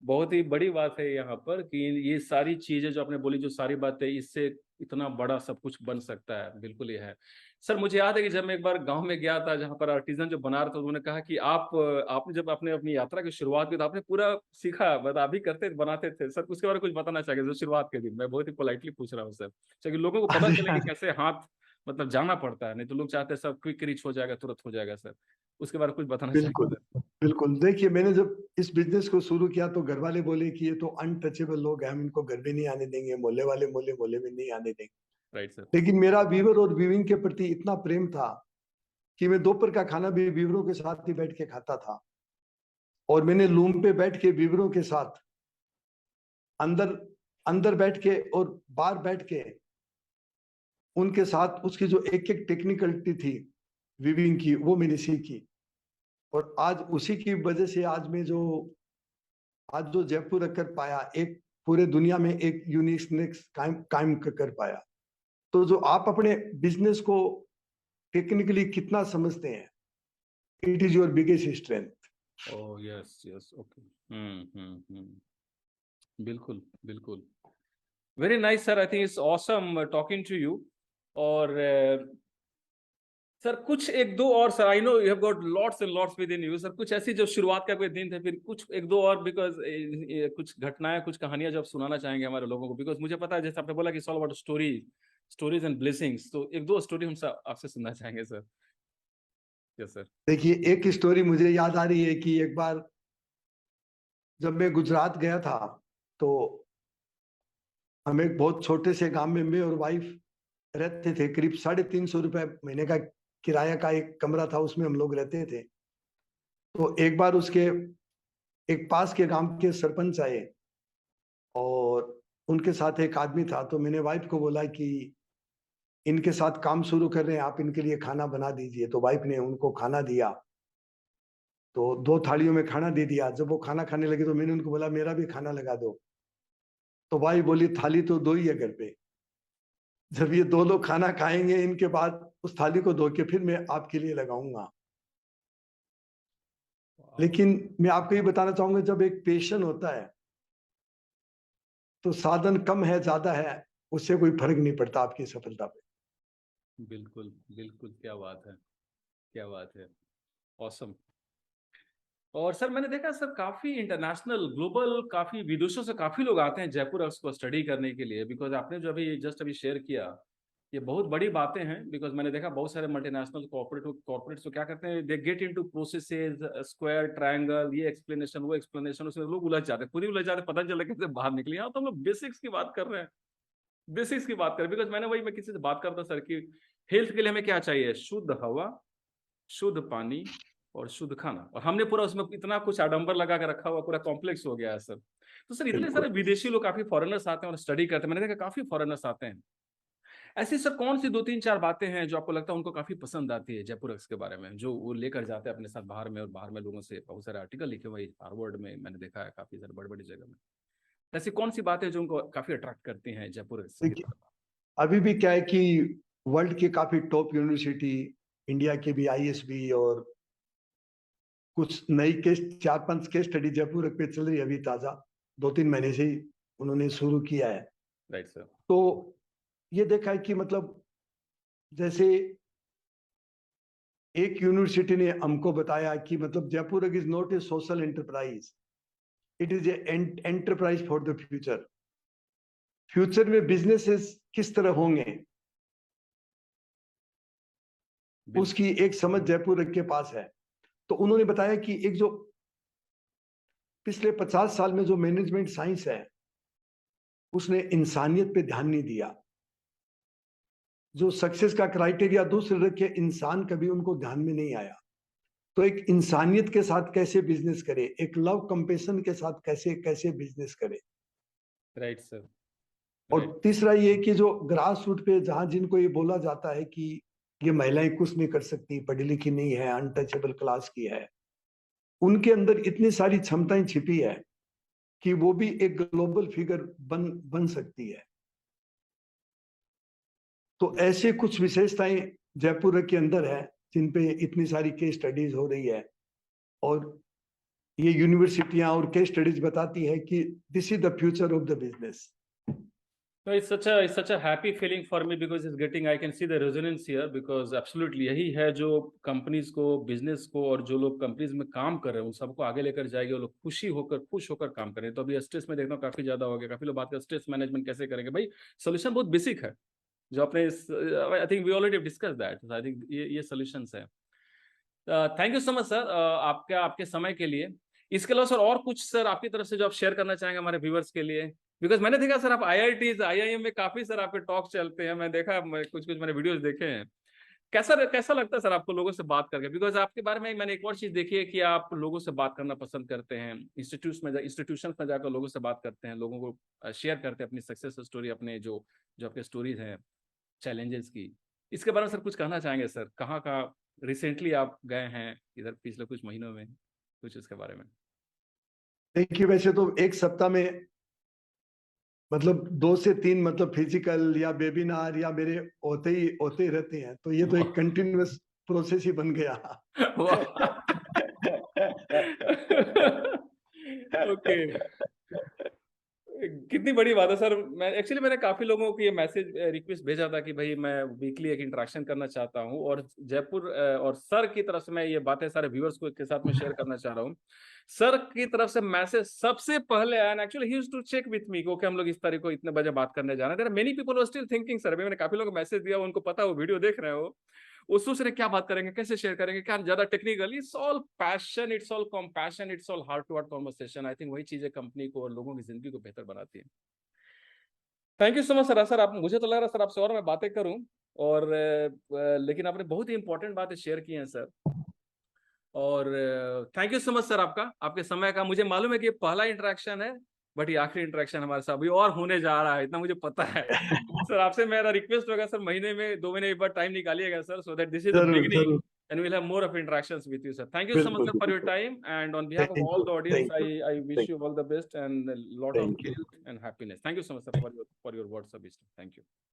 बहुत ही बड़ी बात है यहाँ पर कि ये सारी चीजें जो आपने बोली, जो सारी बातें, इससे इतना बड़ा सब कुछ बन सकता है, बिल्कुल ये है। सर मुझे याद है कि जब मैं एक बार गांव में गया था जहां पर आर्टिजन जो बना रहे थे, उन्होंने कहा कि आपने जब अपने अपनी यात्रा की शुरुआत की तो आपने पूरा सीखा, मतलब आप भी करते बनाते थे सर, उसके बारे में कुछ बताना चाहिए जो शुरुआत के दिन। मैं बहुत ही पोलाइटली पूछ रहा हूँ सर, ताकि लोगों को पता अरे चले कि यार, कैसे हाथ मतलब जाना पड़ता है, नहीं तो लोग चाहते हैं सब क्विक रिच हो जाएगा, तुरंत हो जाएगा सर, उसके बारे में कुछ बताना चाहिए बिल्कुल सर। बिल्कुल। देखिए, मैंने जब इस बिजनेस को शुरू किया तो घर वाले बोले कि ये तो अनटचेबल लोग हैं, हम इनको घर में नहीं आने देंगे, मोहल्ले वाले मोहल्ले में नहीं आने देंगे। Right sir. लेकिन मेरा वीवर और वीविंग के प्रति इतना प्रेम था कि मैं दोपहर का खाना भी वीवरों के साथ ही बैठ के खाता था। और मैंने लूम पे बैठ के वीवरों के साथ अंदर अंदर बैठ के और बाहर बैठ के उनके साथ उसकी जो एक एक टेक्निकलिटी थी वीविंग की, वो मैंने सीखी। और आज उसी की वजह से आज जो जयपुर रखकर पाया, एक पूरे दुनिया में एक यूनिकनेस कायम कायम कर पाया। तो जो आप अपने बिजनेस को टेक्निकली कितना समझते हैं, it is your biggest strength. Oh yes yes, okay. बिल्कुल बिल्कुल। Very nice sir, I think it's awesome talking to you. और सर कुछ एक दो और sir, I know you have got lots and lots with in you sir, कुछ ऐसी जो शुरुआत का कोई दिन थे, फिर कुछ एक दो और, बिकॉज कुछ घटनाएं, कुछ कहानियां जो आप सुनाना चाहेंगे हमारे लोगों को, बिकॉज मुझे पता है जैसे आपने बोला कि it's all about stories and blessings, तो एक दो स्टोरी हम आपसे सुनना चाहेंगे सर। Yes sir. देखिए, एक स्टोरी मुझे याद आ रही है कि एक बार जब मैं गुजरात गया था, तो हम एक बहुत छोटे से गांव में मैं और वाइफ रहते थे। करीब 350 रुपए महीने का किराया का एक कमरा था, उसमें हम लोग रहते थे। तो एक बार उसके एक पास के गांव के सरपंच आए और उनके साथ एक आदमी था। तो मैंने वाइफ को बोला कि इनके साथ काम शुरू कर रहे हैं, आप इनके लिए खाना बना दीजिए। तो वाइफ ने उनको खाना दिया, तो 2 थालियों में खाना दे दिया। जब वो खाना खाने लगे तो मैंने उनको बोला मेरा भी खाना लगा दो। तो वाइफ बोली थाली तो दो ही है घर पे, जब ये 2 लोग खाना खाएंगे इनके बाद उस थाली को धो के फिर मैं आपके लिए लगाऊंगा। लेकिन मैं आपको ये बताना चाहूंगा, जब एक पेशेंट होता है तो साधन कम है ज्यादा है उससे कोई फर्क नहीं पड़ता आपकी सफलता पे। बिल्कुल बिल्कुल, क्या बात है, क्या बात है, ऑसम। और सर मैंने देखा सर काफी इंटरनेशनल ग्लोबल काफी विदेशों से काफी लोग आते हैं जयपुर एक्स को स्टडी करने के लिए, बिकॉज आपने जो अभी जस्ट अभी शेयर किया ये बहुत बड़ी बातें हैं। बिकॉज मैंने देखा बहुत सारे मल्टीनेशनल कॉर्पोरेट्स तो क्या करते हैं, they get into processes, square triangle, ये एक्सप्लेनेशन वो एक्सप्लेनेशन, उसमें लोग उलझ जाते हैं, पूरी उलझ जाते हैं, पता चला कैसे बाहर निकले। यहाँ तो हम लोग बेसिक्स की बात कर रहे हैं, बेसिक्स की बात करें। बिकॉज मैं किसी से बात करता सर कि हेल्थ के लिए हमें क्या चाहिए, शुद्ध हवा, शुद्ध पानी और शुद्ध खाना, और हमने पूरा उसमें इतना कुछ आडंबर लगा के रखा हुआ, पूरा कॉम्प्लेक्स हो गया है सर। तो सर इतने सारे बिल्कुल। विदेशी लोग काफी फॉरेनर्स आते हैं और स्टडी करते हैं, मैंने देखा काफी फॉरेनर्स आते हैं। ऐसी सर कौन सी दो तीन चार बातें हैं जो आपको लगता है उनको काफी पसंद आती है जयपुर एक्स के बारे में, जो वो लेकर जाते हैं अपने साथ बाहर में, और बाहर में लोगों से बहुत सारे आर्टिकल लिखे हुए हार्वर्ड में मैंने देखा है, काफी सारे बड़ी बड़ी जगह में। ऐसी कौन सी बातें जो उनको काफी अट्रैक्ट करती हैं जयपुर एक्स की देखिए, तरफ? अभी भी क्या है कि वर्ल्ड की काफी टॉप यूनिवर्सिटी, इंडिया की भी आईएसबी, और कुछ नई केस 4-5 केस स्टडी जयपुर पे चल रही है अभी ताजा, 2-3 महीने से ही उन्होंने शुरू किया है। Right sir. तो ये देखा है कि मतलब जैसे एक यूनिवर्सिटी ने हमको बताया कि मतलब Jaipur is not a social enterprise, it is A enterprise for the future. Future में बिजनेसेस किस तरह होंगे बिल्कुल उसकी एक समझ जयपुर के पास है। तो उन्होंने बताया कि एक जो पिछले 50 साल में जो मैनेजमेंट साइंस है उसने इंसानियत पे ध्यान नहीं दिया। जो सक्सेस का क्राइटेरिया दूसरे रखे, इंसान कभी उनको ध्यान में नहीं आया। तो एक इंसानियत के साथ कैसे बिजनेस करे, एक लव कंपेशन के साथ कैसे कैसे बिजनेस करे। Right sir. और राइट। तीसरा ये कि जो ग्रास रूट पे जहां जिनको ये बोला जाता है कि ये महिलाएं कुछ नहीं कर सकती, पढ़ी लिखी नहीं है, अनटचेबल क्लास की है, उनके अंदर इतनी सारी क्षमताएं छिपी है कि वो भी एक ग्लोबल फिगर बन सकती है। तो ऐसे कुछ विशेषताएं जयपुर के अंदर है जिन पे इतनी सारी केस स्टडीज हो रही है। और ये यूनिवर्सिटियां और केस स्टडीज बताती है कि this is the future of the business. No, it's such a happy feeling for me because it's getting, I can see the resonance here because absolutely यही है जो कंपनीज को, बिजनेस को और जो लोग कंपनीज में काम कर रहे हैं उन सबको आगे लेकर जाएगी, वो लोग खुश होकर काम करें। तो अभी स्ट्रेस में देखता हूँ काफी ज्यादा हो गया, काफी लोग बात कर स्ट्रेस मैनेजमेंट कैसे करेंगे। भाई सोल्यूशन बहुत बेसिक है जो अपने, I think we already discuss that, I think ये सॉल्यूशंस है। Thank you so much sir, आपके समय के लिए। इसके अलावा सर और कुछ सर आपकी तरफ से जो आप शेयर करना चाहेंगे हमारे व्यूवर्स के लिए, बिकॉज मैंने देखा सर आप IITs IIM में काफी सर आपके टॉक चलते हैं, मैं देखा, कुछ मैंने वीडियोस देखे हैं। कैसा लगता है सर आपको लोगों से बात करके, बिकॉज आपके बारे में मैंने एक और चीज देखी है कि आप लोगों से बात करना पसंद करते हैं, इंस्टीट्यूशन में जाकर लोगों से बात करते हैं, लोगों को शेयर करते हैं अपनी सक्सेस स्टोरी, अपने जो आपके स्टोरीज हैं चैलेंजेस की। इसके बारे में सर कुछ कहना चाहेंगे सर, कहाँ रिसेंटली आप गए हैं इधर पिछले कुछ महीनों में, कुछ इसके बारे में। देखिए वैसे तो एक सप्ताह में मतलब 2 से 3 मतलब फिजिकल या वेबिनार या मेरे होते ही रहते हैं, तो ये तो एक कंटिन्यूअस प्रोसेस ही बन गया। ओके, कितनी बड़ी बात है सर। मैंने काफी लोगों को ये मैसेज रिक्वेस्ट भेजा था कि भाई मैं वीकली एक इंटरेक्शन करना चाहता हूँ, और जयपुर और सर की तरफ से मैं ये बातें सारे व्यूअर्स को के साथ में शेयर करना चाह रहा हूँ। सर की तरफ से मैसेज सबसे पहले आया, actually he used to check with me कि हम लोग इस तारीख को इतने बजे बात करने जा रहे हैं। There are many people are still thinking sir, मैंने काफी लोगों को मैसेज दिया, उनको पता, वो वीडियो देख रहे हो, वो सोच रहे क्या बात करेंगे, कैसे शेयर करेंगे, क्या ज्यादा technical. It's all passion, it's all compassion, it's all heart to heart conversation. I think वही चीजें कंपनी को और लोगों की जिंदगी को बेहतर बनाती है। Thank you so much sir. आप, मुझे तो लग रहा है सर आपसे और मैं बातें करूं, और लेकिन आपने बहुत ही इंपॉर्टेंट बातें शेयर की हैं सर, और thank you so much sir आपके समय का। मुझे मालूम है कि ये पहला इंटरेक्शन है, बट ये आखिरी इंटरेक्शन हमारे साथ अभी और होने जा रहा है, इतना मुझे पता है। सर आपसे मेरा रिक्वेस्ट होगा सर, महीने में 2 महीने एक बार टाइम निकालिएगा sir, so that this is the जरूर बिगिनिंग जरूर, and we'll have more of interactions with you sir. Thank you so much बिल्कुल sir for your बिल्कुल। time, and on behalf of thank all you, the audience, thank you, I wish you all the best and a lot of thank you, health and happiness. Thank you so much sir for your words of wisdom. Thank you.